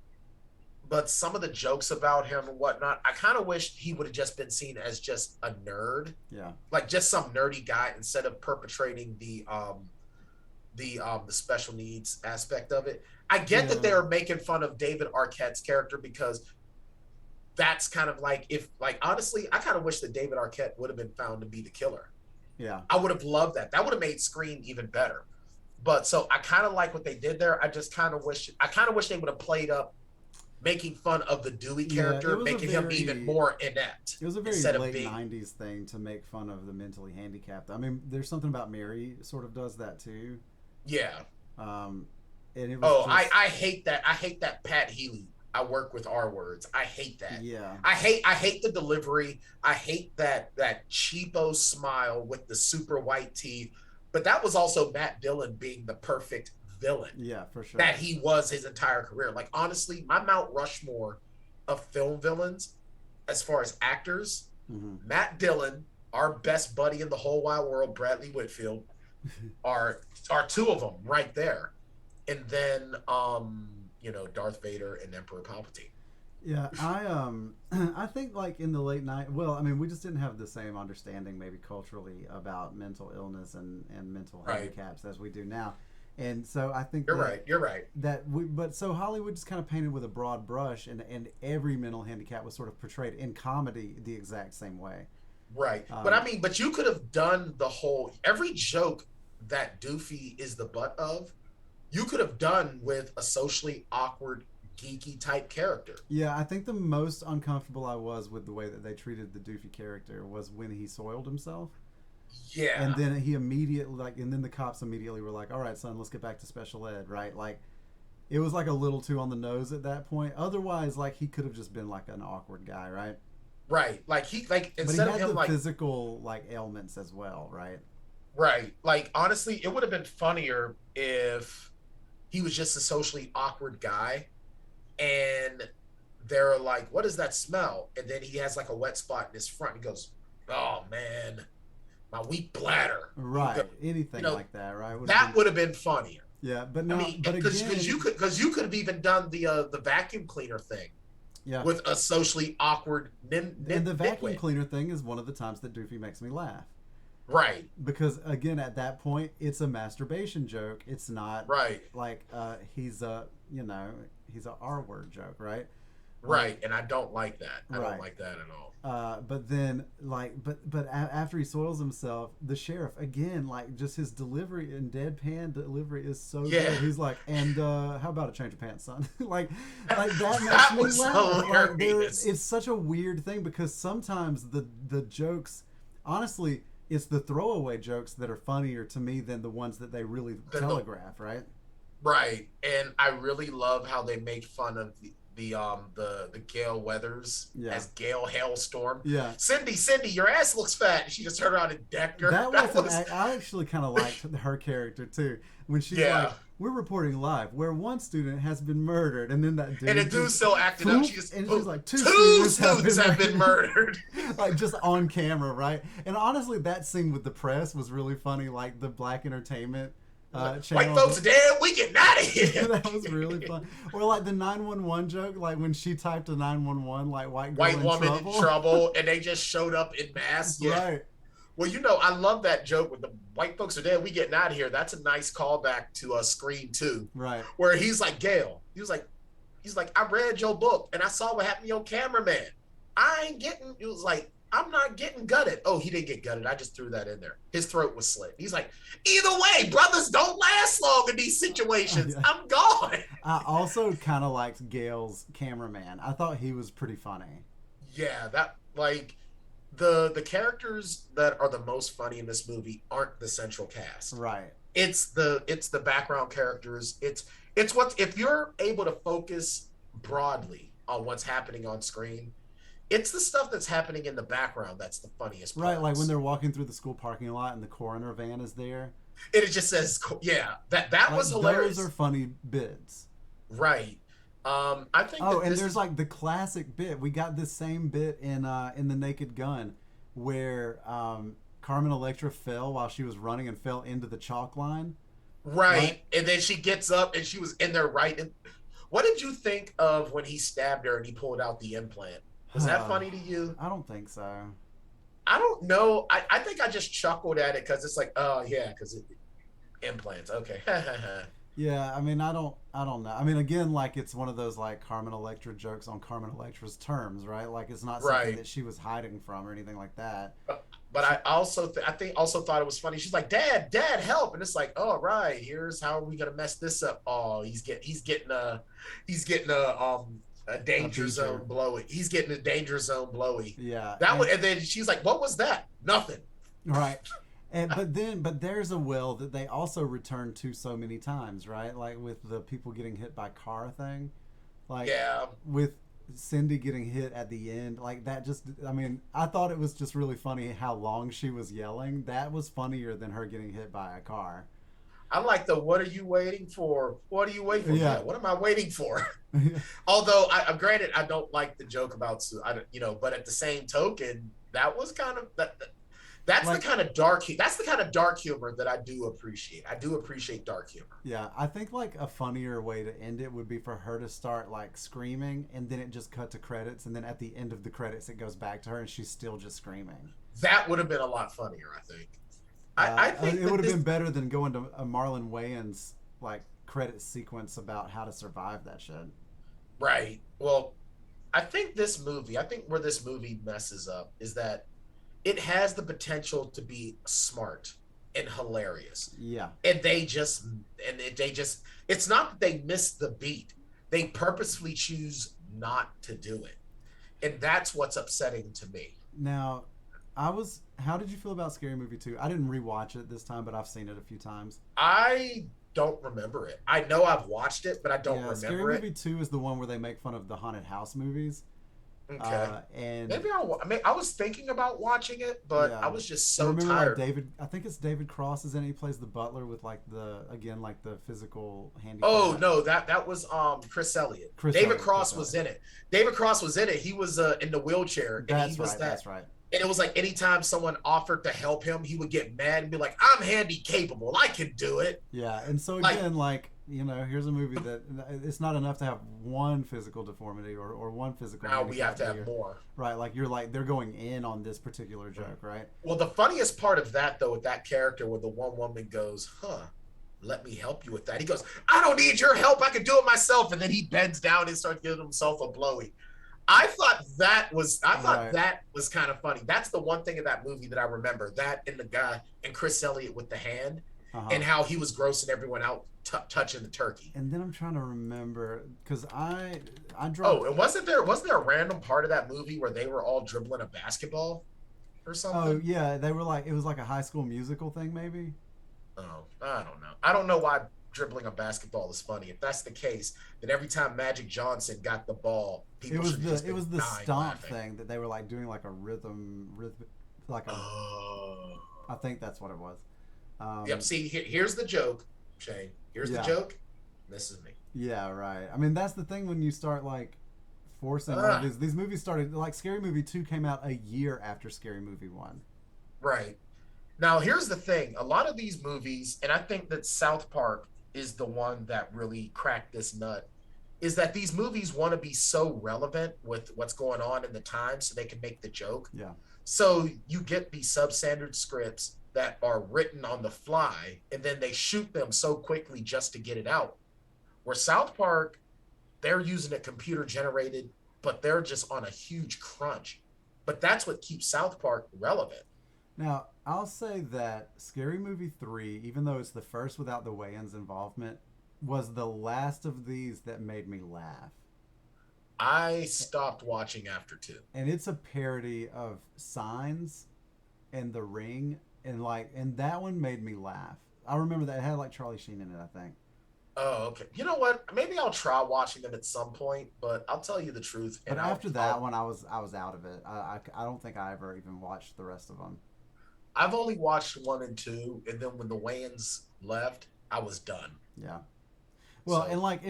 but some of the jokes about him and whatnot, I kind of wish he would have just been seen as just a nerd, Yeah. like just some nerdy guy instead of perpetrating the special needs aspect of it. I get that Yeah. they're making fun of David Arquette's character because that's kind of like if like honestly, I kind of wish that David Arquette would have been found to be the killer. Yeah. I would have loved that. That would have made Scream even better. But so I kind of like what they did there. I kind of wish they would have played up making fun of the Dewey Yeah, character, it was a making him very- even more inept. It was a very instead of late being 90s thing to make fun of the mentally handicapped. I mean, there's something about Mary sort of does that too. yeah. Um, and it was Oh, just, I hate that. I hate that Pat Healy. I work with R words. I hate that. yeah. I hate the delivery. I hate that cheapo smile with the super white teeth. But that was also Matt Dillon being the perfect villain Yeah, for sure. that he was his entire career. Like honestly, my Mount Rushmore of film villains, as far as actors, Mm-hmm. Matt Dillon, our best buddy in the whole wide world, Bradley Whitfield, are two of them right there. And then Darth Vader and Emperor Palpatine. Yeah, I think like in the late night. Well, I mean, we just didn't have the same understanding, maybe culturally, about mental illness and mental Right. handicaps as we do now, and so I think You're right. You're right. but so Hollywood just kind of painted with a broad brush, and every mental handicap was sort of portrayed in comedy the exact same way. Right. But I Um, mean, but you could have done the whole every joke that Doofy is the butt of, you could have done with a socially awkward, geeky type character. yeah, I think the most uncomfortable I was with the way that they treated the Doofy character was when he soiled himself. And Yeah. then he immediately and then the cops immediately were like, "All right, son, let's get back to special ed." Right? Like it was like a little too on the nose at that point. Otherwise, like he could have just been like an awkward guy, right? Right. Like he like But he instead of had him the like physical like ailments as well, right? right. Like honestly, it would have been funnier if he was just a socially awkward guy and they're like, "What does that smell?" And then he has like a wet spot in his front. He goes, "Oh man, my weak bladder." Right. You Anything know, like that, right? Would have that been would have been funnier. yeah, but I no, mean, but because again, you could have even done the vacuum cleaner thing yeah. with a socially awkward And the vacuum nitwit. cleaner thing is one of the times that Doofy makes me laugh. Right, Because again, at that point, it's a masturbation joke. It's not right, like he's a he's a R word joke, right? right. Like And I don't like that. I don't right. like that at all. But then like after he soils himself, the sheriff again like just his delivery and deadpan delivery is so Yeah. good. He's like, and how about a change of pants, son? like that That makes was me laugh. Like hilarious. it's such a weird thing because sometimes the jokes, honestly, it's the throwaway jokes that are funnier to me than the ones that they really telegraph, right? Right, and I really love how they make fun of the Gale Weathers Yeah. as Gale Hailstorm. Yeah. Cindy, your ass looks fat. And she just turned around and decked her. That wasn't. I actually kind of liked her character too. When she's Yeah. like, "We're reporting live where one student has been murdered," and then that dude And the dude's just still acting up. poof, She just and poof. she's like, two students students have been murdered. like just on camera, right? And honestly, that scene with the press was really funny. Like the Black Entertainment channel. White folks are dead. We getting out of here. That was really fun. Or like the 911 joke, like when she typed a 911, like white girl White in woman trouble. in trouble, and they just showed up in mass. Yeah. Right. Well, I love that joke with the white folks are dead. We getting out of here. That's a nice callback to Scream 2, Right. where he's like, Gail. He's like, I read your book and I saw what happened to your cameraman. I ain't getting. It was like, I'm not getting gutted. Oh, he didn't get gutted. I just threw that in there. His throat was slit. He's like, either way, brothers don't last long in these situations. Yeah. I'm gone. I also kind of liked Gail's cameraman. I thought he was pretty funny. Yeah, that like the characters that are the most funny in this movie aren't the central cast. Right. It's the background characters. It's what if you're able to focus broadly on what's happening on screen, it's the stuff that's happening in the background that's the funniest Right, parts. like when they're walking through the school parking lot and the coroner van is there. And it just says, yeah, that Like, was hilarious. those are funny bits. Right. I think. Oh, and there's like the classic bit. We got this same bit in The Naked Gun, where Carmen Electra fell while she was running and fell into the chalk line. Right. And then she gets up and she was in there right. And what did you think of when he stabbed her and he pulled out the implant? Was that funny to you? I don't think so. I don't know. I think I just chuckled at it because it's like, oh yeah, because implants. Okay. Yeah, I mean, I don't know. I mean, again, like it's one of those like Carmen Electra jokes on Carmen Electra's terms, right? Like it's not something Right. that she was hiding from or anything like that. But I also thought it was funny. She's like, Dad, help! And it's like, oh right, here's how are we gonna mess this up? Oh, he's getting a danger zone blowy. He's getting a danger zone blowy. Yeah, And then she's like, what was that? Nothing. right. But there's a well that they also return to so many times, right? Like with the people getting hit by car thing, like Yeah. with Cindy getting hit at the end, like that. Just, I mean, I thought it was just really funny how long she was yelling. That was funnier than her getting hit by a car. I like the what are you waiting for? What are you waiting for? Yeah. What am I waiting for? Although, granted, I don't like the joke about, but at the same token, that was kind of That's Like, the kind of dark. That's the kind of dark humor that I do appreciate. I do appreciate dark humor. yeah, I think like a funnier way to end it would be for her to start like screaming, and then it just cut to credits, and then at the end of the credits, it goes back to her, and she's still just screaming. That would have been a lot funnier, I think. I think It that would have this been better than going to a Marlon Wayans like credit sequence about how to survive that shit. right. Well, I think this movie. I think where this movie messes up is that it has the potential to be smart and hilarious, Yeah. and they just. It's not that they miss the beat. They purposefully choose not to do it, and that's what's upsetting to me. Now, I was. How did you feel about Scary Movie 2? I didn't rewatch it this time, but I've seen it a few times. I don't remember it. I know I've watched it, but I don't Yeah, Scary remember Movie it. 2 is the one where they make fun of the haunted house movies. Okay. And Maybe I was thinking about watching it, but yeah, I was just I so remember like tired. David. I think it's David Cross is in it. He plays the butler with like the physical Oh handicap. no, that was Chris Elliott. Chris David Elliott. Chris Cross was Elliott. in it. David Cross was in it. He was in the wheelchair, and he That's was right. that. That's right. And it was like anytime someone offered to help him, he would get mad and be like, "I'm handy capable. I can do it." Yeah, and so Like, again, like here's a movie that it's not enough to have one physical deformity or one physical now we have handicap to have here. more. Right, like you're like they're going in on this particular joke, right? Well, the funniest part of that though, with that character, where the one woman goes, "Huh, let me help you with that." He goes, "I don't need your help. I can do it myself." And then he bends down and starts giving himself a blowy. I thought Right. that was kind of funny. That's the one thing in that movie that I remember. That and the guy and Chris Elliott with the hand, Uh-huh. and how he was grossing everyone out touching the turkey. And then I'm trying to remember because I Oh, dropped. and wasn't there a random part of that movie where they were all dribbling a basketball or Oh something? yeah, they were like it was like a High School Musical thing, maybe. Oh, I don't know. I don't know why dribbling a basketball is funny. If that's the case, then every time Magic Johnson got the ball, It people was should have just the it been was the dying stomp laughing. thing that they were like doing like a rhythm, like a. Oh. I think that's what it was. Yep. Um, See, here's the joke, Shane. Here's the yeah, joke. This is me. yeah, right. I mean, that's the thing when you start like forcing like Ah, these movies started like Scary Movie 2 came out a year after Scary Movie 1. right. Now, here's the thing. A lot of these movies, and I think that South Park is the one that really cracked this nut, is that these movies want to be so relevant with what's going on in the time so they can make the joke. Yeah. So you get these substandard scripts that are written on the fly, and then they shoot them so quickly just to get it out. Where South Park, they're using it computer generated, but they're just on a huge crunch. But that's what keeps South Park relevant. Now, I'll say that Scary Movie 3, even though it's the first without the Wayans involvement, was the last of these that made me laugh. I stopped watching after two. And it's a parody of Signs and The Ring, and that one made me laugh. I remember that it had like Charlie Sheen in it, I think. Oh, okay. You know what? Maybe I'll try watching them at some point, but I'll tell you the truth. But And after that one, I was out of it. I don't think I ever even watched the rest of them. I've only watched one and two, and then when the Wayans left, I was done. Yeah. Well, and So, like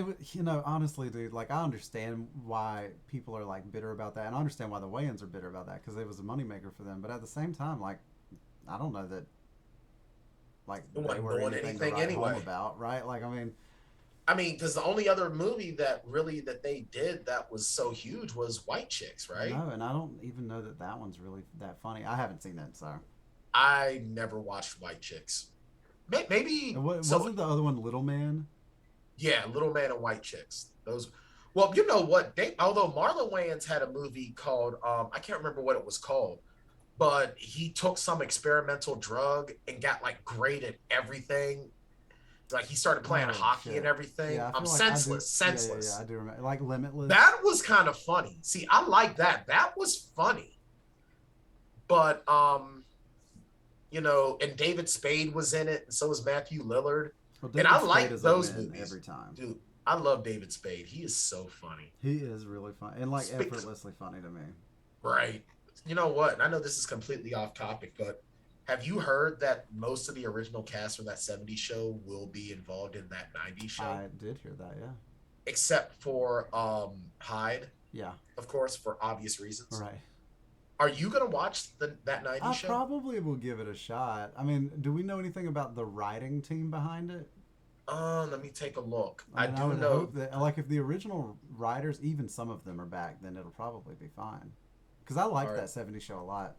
honestly, dude, like I understand why people are like bitter about that, and I understand why the Wayans are bitter about that because it was a moneymaker for them. But at the same time, like I don't know that like it they wasn't were doing anything to anything write home anyway. about, right? Like I mean, I mean, because the only other movie that they did that was so huge was White Chicks, right? no, and I don't even know that one's really that funny. I haven't seen it, so. I never watched White Chicks. Maybe And what so. wasn't the other one Little Man? Yeah, Little Man and White Chicks. Those. Well, you know what? Although Marlon Wayans had a movie called I can't remember what it was called, but he took some experimental drug and got like great at everything. Like he started playing Oh hockey and shit. everything. Yeah, I I'm feel like I do. senseless, Yeah. senseless. I do remember. Like Limitless. That was kind of funny. See, I like that. That was funny. But and David Spade was in it, and so was Matthew Lillard. Well, And David I Spade like is a those win movies. every time. Dude, I love David Spade. He is so funny. He is really fun and like Spe- effortlessly funny to me. Right. You know what? And I know this is completely off topic, but have you heard that most of the original cast from that 70s show will be involved in that 90s show? I did hear that. Yeah. Except for Hyde, Yeah. of course, for obvious reasons. Right. Are you gonna watch that '90s I show? probably will give it a shot. I mean, do we know anything about the writing team behind it? Let me take a look. I I mean, I do would know. hope that, like, if the original writers, even some of them are back, then it'll probably be fine. Because I All liked right. that '70s show a lot.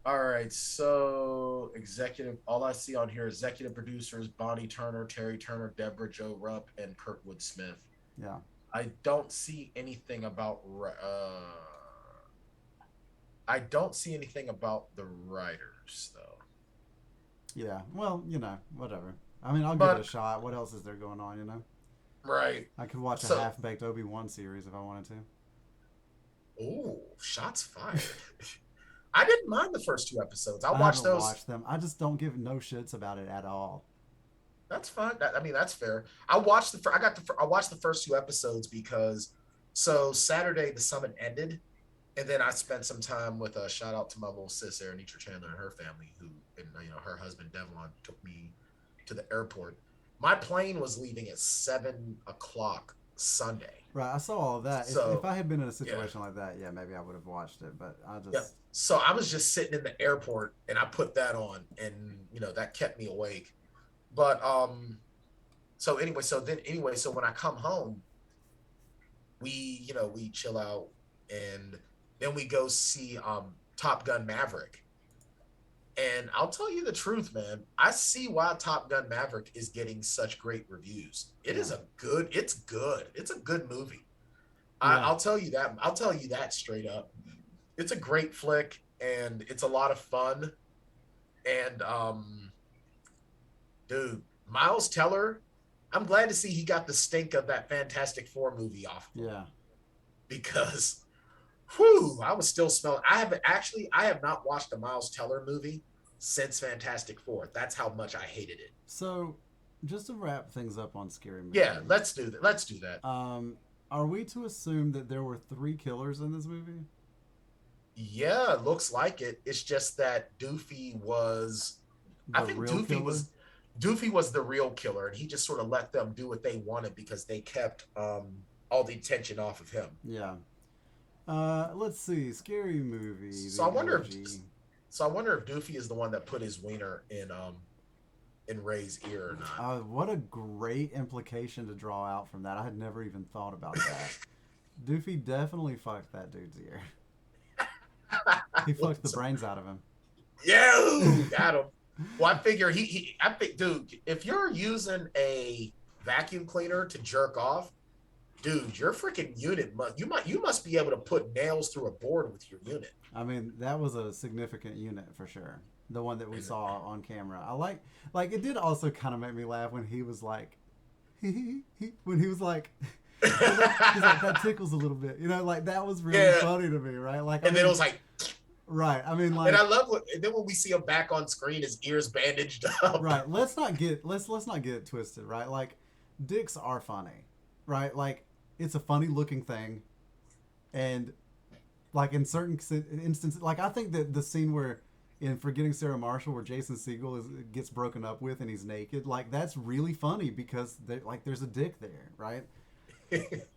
All right, so executive. All I see on here: executive producers Bonnie Turner, Terry Turner, Deborah Jo Rupp, and Kurtwood Smith. Yeah. I don't see anything about. I don't see anything about the writers though. Yeah. Well, whatever. I mean, I'll give it a But shot. What else is there going on? right, I could watch a so half baked Obi-Wan series if I wanted oh, shots fired. I didn't mind the first two episodes. I to. I watched haven't those. watched them. I just don't give no shits about it at all. That's fine. I mean, that's fair. I watched the. I got the. I watched the first two episodes because so Saturday the summit ended, and then I spent some time with a shout out to my little sis Aaronitra Chandler and her family, who and her husband Devlon took me to the airport. My plane was leaving at 7 o'clock Sunday. Right. I saw all of that. If So I had been in a yeah, situation like that, yeah, maybe I would have watched it. But I yeah. just, So I was just sitting in the airport and I put that on, and that kept me awake. But so when I come home, we chill out, and then we go see Top Gun Maverick. And I'll tell you the truth, man. I see why Top Gun Maverick is getting such great reviews. yeah, It's good. It's a good movie. yeah, I'll tell you that. I'll tell you that straight up. It's a great flick, and it's a lot of fun. And dude, Miles Teller, I'm glad to see he got the stink of that Fantastic Four movie off of him, yeah. because whew, I was still smelling. I have not watched a Miles Teller movie since Fantastic Four. That's how much I hated it. So, just to wrap things up on Scary Yeah, Movie, let's do that. Let's do that. are we to assume that there were three killers in this movie? Yeah, looks like it. It's just that I The think real killer? Doofy was the real killer, and he just sort of let them do what they wanted because they kept all the attention off of him. Yeah. Let's see. Scary Movie, So I the wonder if OG. so I wonder if Doofy is the one that put his wiener in Ray's ear or not. What a great implication to draw out from that. I had never even thought about that. Doofy definitely fucked that dude's ear. He fucked the brains out of him. Yeah, got him. Well, I figure I think, dude, if you're using a vacuum cleaner to jerk off, dude, your freaking unit you must be able to put nails through a board with your unit. I mean, that was a significant unit for sure. The one that we saw on camera. I like it did also kind of make me laugh when he was like, when he was like, he's like, that tickles a little bit. Like that was really Yeah, funny to me, right? Like, I and then it mean, was like, right. I mean, and I like, love and then when we see him back on screen, his ears bandaged up. right. Let's not get it twisted, right? Like, dicks are funny, right? Like, it's a funny looking thing, and like in certain instances, like I think that the scene where in Forgetting Sarah Marshall, where Jason Segel gets broken up with and he's naked, like that's really funny because there's a dick there, right?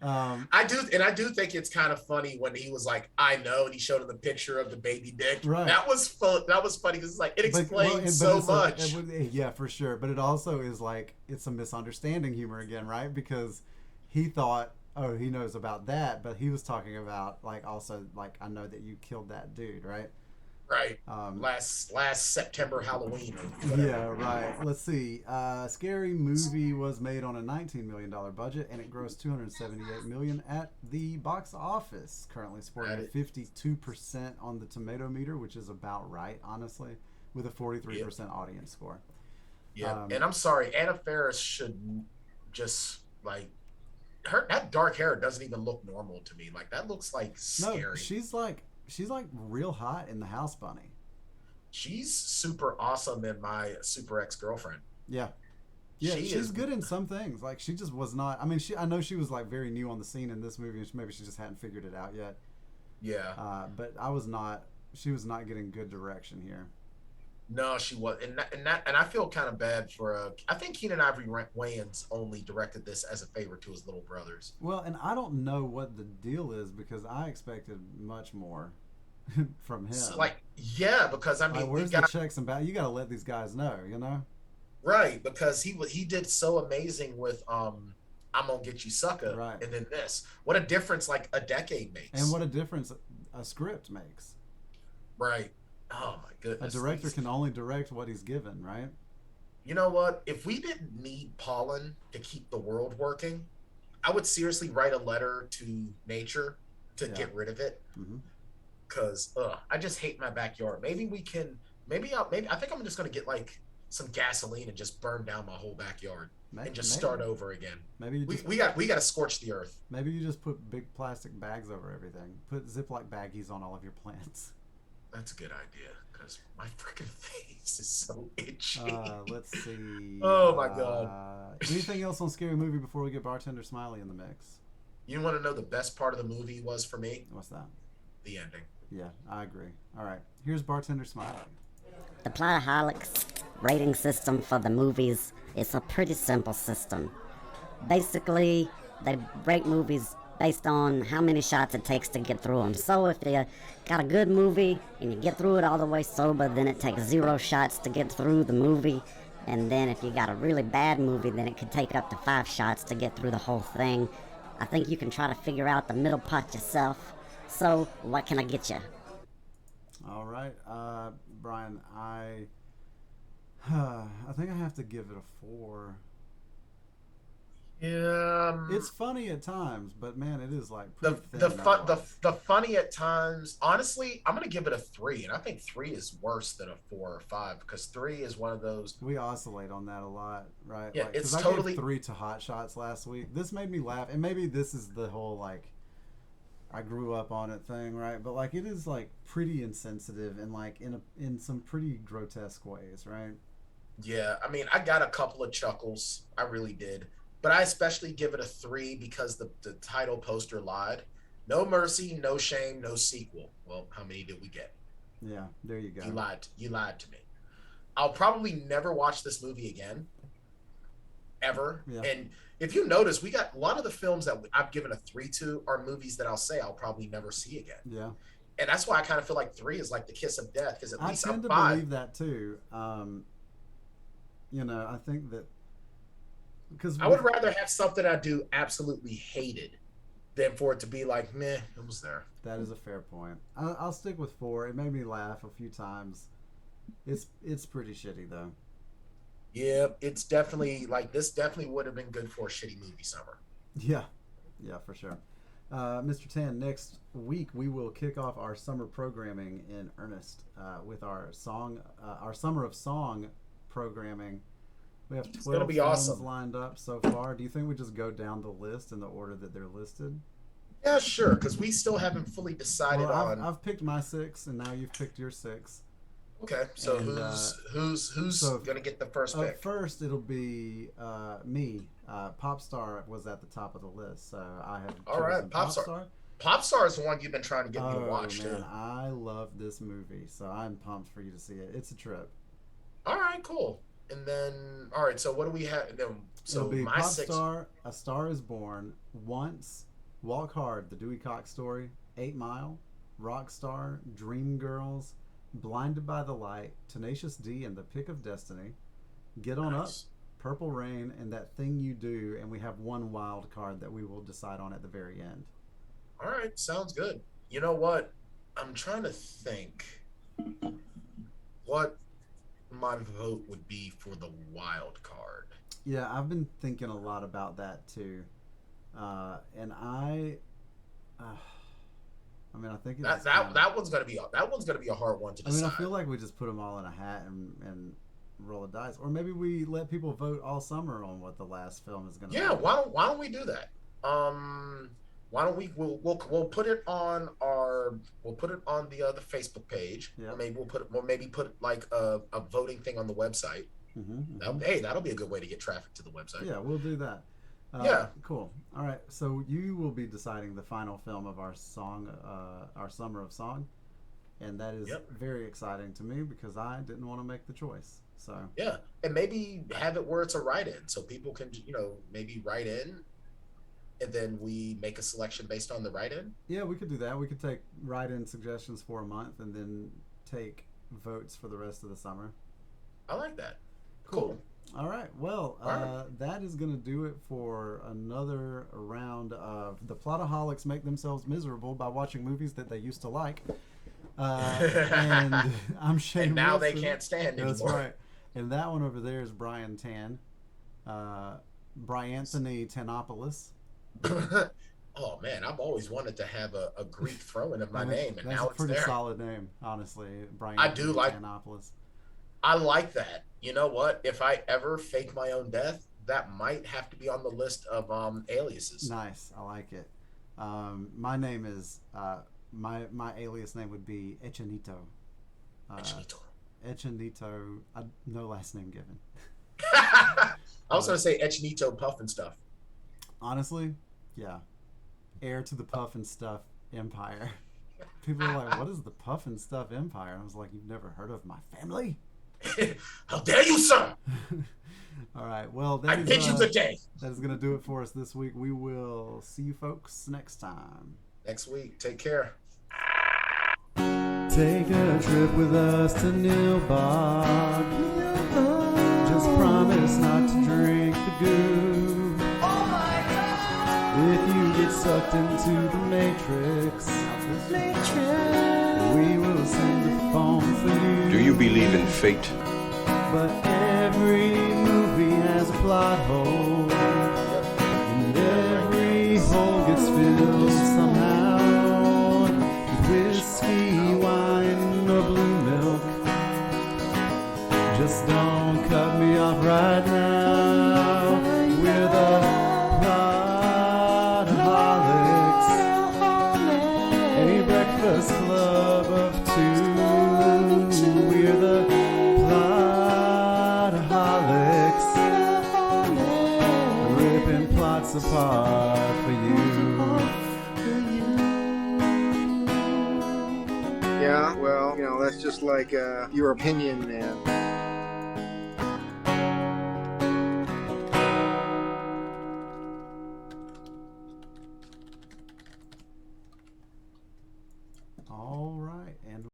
I do think it's kind of funny when he was like, "I know," and he showed him the picture of the baby dick. Right. That was fun. That was funny because it's like it explains but so much. yeah, for sure. But it also is like it's a misunderstanding humor again, right? Because he thought, oh, he knows about that, but he was talking about like also like I know that you killed that dude, right? Right. Um, Last September Halloween or Yeah, whatever. right. Let's see. Scary Movie was made on a $19 million budget, and it grossed $278 million at the box office. Currently sporting a 52% on the tomato meter, which is about right, honestly, with a 43% audience score. Yeah. And I'm sorry, Anna Faris should just like her that dark hair doesn't even look normal to me. Like that looks like No, scary. she's like real hot in the House Bunny. She's super awesome in My Super Ex-Girlfriend. Yeah, yeah, She she's is good in some things. Like she just was not. I mean, I know she was like very new on the scene in this movie, and maybe she just hadn't figured it out yet. yeah. But I was not. She was not getting good direction here. No, she was, and I feel kind of bad for. I think Keenan Ivory Wayans only directed this as a favor to his little brothers. Well, and I don't know what the deal is because I expected much more. from So, him. like, yeah, because I Like, mean, we where's the got checks and balances? You got to let these guys know, you know? right because he did so amazing with I'm gonna get you sucker, Right. and then this. What a difference like a decade And what makes. a difference a script makes. Right. Oh my A goodness. director These can only direct what he's given, right? You know what? If we didn't need pollen to keep the world working, I would seriously write a letter to nature to Yeah. get rid of it Mm-hmm. because I just hate my backyard. Maybe we can. Maybe I think I'm just gonna get like some gasoline and just burn down my whole backyard and just start Maybe. over again. Maybe you We just we got we got to scorch the earth. maybe you just put big plastic bags over everything. Put Ziploc baggies on all of your plants. That's a good idea because my freaking face is so itchy. Let's see. Oh my god! Anything else on Scary Movie before we get Bartender Smiley in the mix? You want to know the best part of the movie was for me? What's that? The ending. Yeah, I agree. All right, here's Bartender Smiley. The Plotaholics rating system for the movies is a pretty simple system. Basically, they rate movies based on how many shots it takes to get through them. So if you got a good movie and you get through it all the way sober, then it takes 0 shots to get through the movie. And then if you got a really bad movie, then it could take up to 5 shots to get through the whole thing. I think you can try to figure out the middle part yourself. So, what can I get you? All right, Brian, I think I have to give it a 4. Yeah, It's funny at times, but man, it is like the pretty thin. the fun otherwise. the funny at times. Honestly, I'm gonna give it a 3, and I think 3 is worse than a 4 or 5 because 3 is one of those. We oscillate on that a lot, right? Yeah, Like, because it's I gave totally 3 to Hot Shots last week. This made me laugh, and maybe this is the whole like I grew up on it thing, right? But like, it is like pretty insensitive and like in some pretty grotesque ways, right? yeah. I mean, I got a couple of chuckles. I really did, but I especially give it a 3 because the title poster lied. No mercy, no shame, no sequel. Well, how many did we get? Yeah, there you You go. lied. You lied to me. I'll probably never watch this movie again, ever. Yeah, And if you notice, we got a lot of the films that I've given a 3 to are movies that I'll say I'll probably never see again. yeah. And that's why I kind of feel like 3 is like the kiss of death because at I least a tend to 5. believe that too. I think that because I would rather have something I do absolutely hated than for it to be like, meh, it was there. that is a fair point. I'll stick with 4. It made me laugh a few times. It's pretty shitty though. Yeah, it's definitely like this definitely would have been good for a shitty movie summer. Yeah, yeah, for sure. Mr. Tan, next week we will kick off our summer programming in earnest with our Summer of Song programming. We have It's gonna 12 be films awesome. lined up so far. Do you think we just go down the list in the order that they're listed? Yeah, sure, because we still haven't fully decided Well, I've, on. I've picked my 6, and now you've picked your 6. Okay, so And, who's so gonna get the first Up pick? first, it'll be me. Popstar was at the top of the list, so I have All right, chosen Popstar. Popstar is the one you've been trying to get me to Oh watch man, too. I love this movie, so I'm pumped for you to see it. It's a trip. All right, cool. And then, all right, so what do we have? Then, It'll so be my 6. Popstar, A Star Is Born, Once, Walk Hard, The Dewey Cox Story, 8 Mile, Rockstar, Dreamgirls, Blinded by the Light, Tenacious D and The Pick of Destiny, Get On Up, Nice. Purple Rain, and That Thing You Do, and we have one wild card that we will decide on at the very end. All right, sounds good. You know what? I'm trying to think what my vote would be for the wild card. Yeah, I've been thinking a lot about that too, and I mean, I think it's That one's gonna be a hard one to I mean, I decide. feel like we just put them all in a hat and roll a dice, or maybe we let people vote all summer on what the last film is going to Yeah, be. why don't we do that? Why don't we we'll put it on the Facebook page. Yeah. Or maybe put like a voting thing on the website. Mm-hmm. Hey, that'll be a good way to get traffic to the website. Yeah, we'll do that. Yeah. Cool. All right. So you will be deciding the final film of our Summer of Song, and that is Yep. very exciting to me because I didn't want to make the choice. So Yeah, and maybe have it where it's a write-in, so people can maybe write in and then we make a selection based on the write-in? Yeah, we could do that. We could take write-in suggestions for a month and then take votes for the rest of the summer. I like that. Cool. All right. Well, that is going to do it for another round of the Plotaholics make themselves miserable by watching movies that they used to like. And I'm Shane. And now Wilson. they can't stand That's anymore. right. And that one over there is Brian Tan. Bryanthony Tanopoulos. Oh man, I've always wanted to have a Greek throw-in of my name, and that's now a it's pretty there. solid name, honestly. Bryanthony I do like. Tanopoulos. I like that. You know what? If I ever fake my own death, that might have to be on the list of aliases. Nice, I like it. My name is my alias name would be Echanito. Echanito. No last name given. I was going to say Echanito Puff and stuff. Honestly, yeah. Heir to the Puff and Stuff Empire. People are like, what is the Puff and Stuff Empire? And I was like, you've never heard of my family? How dare you, sir! All right, well, I bid you good day. That is going to do it for us this week. We will see you folks next time. Next week. Take care. Take a trip with us to Nilbog. Just promise not to drink the goo. Oh my God! If you get sucked into the Matrix, we will send a phone for you. Do you believe in fate? But every movie has a plot hole, and every hole gets filled somehow with whiskey, wine, or blue milk. Just don't cut me off right now. We're the Plotaholics, a breakfast club of two. We're the Plotaholics, ripping plots apart for you. Yeah, well, that's just like your opinion, man.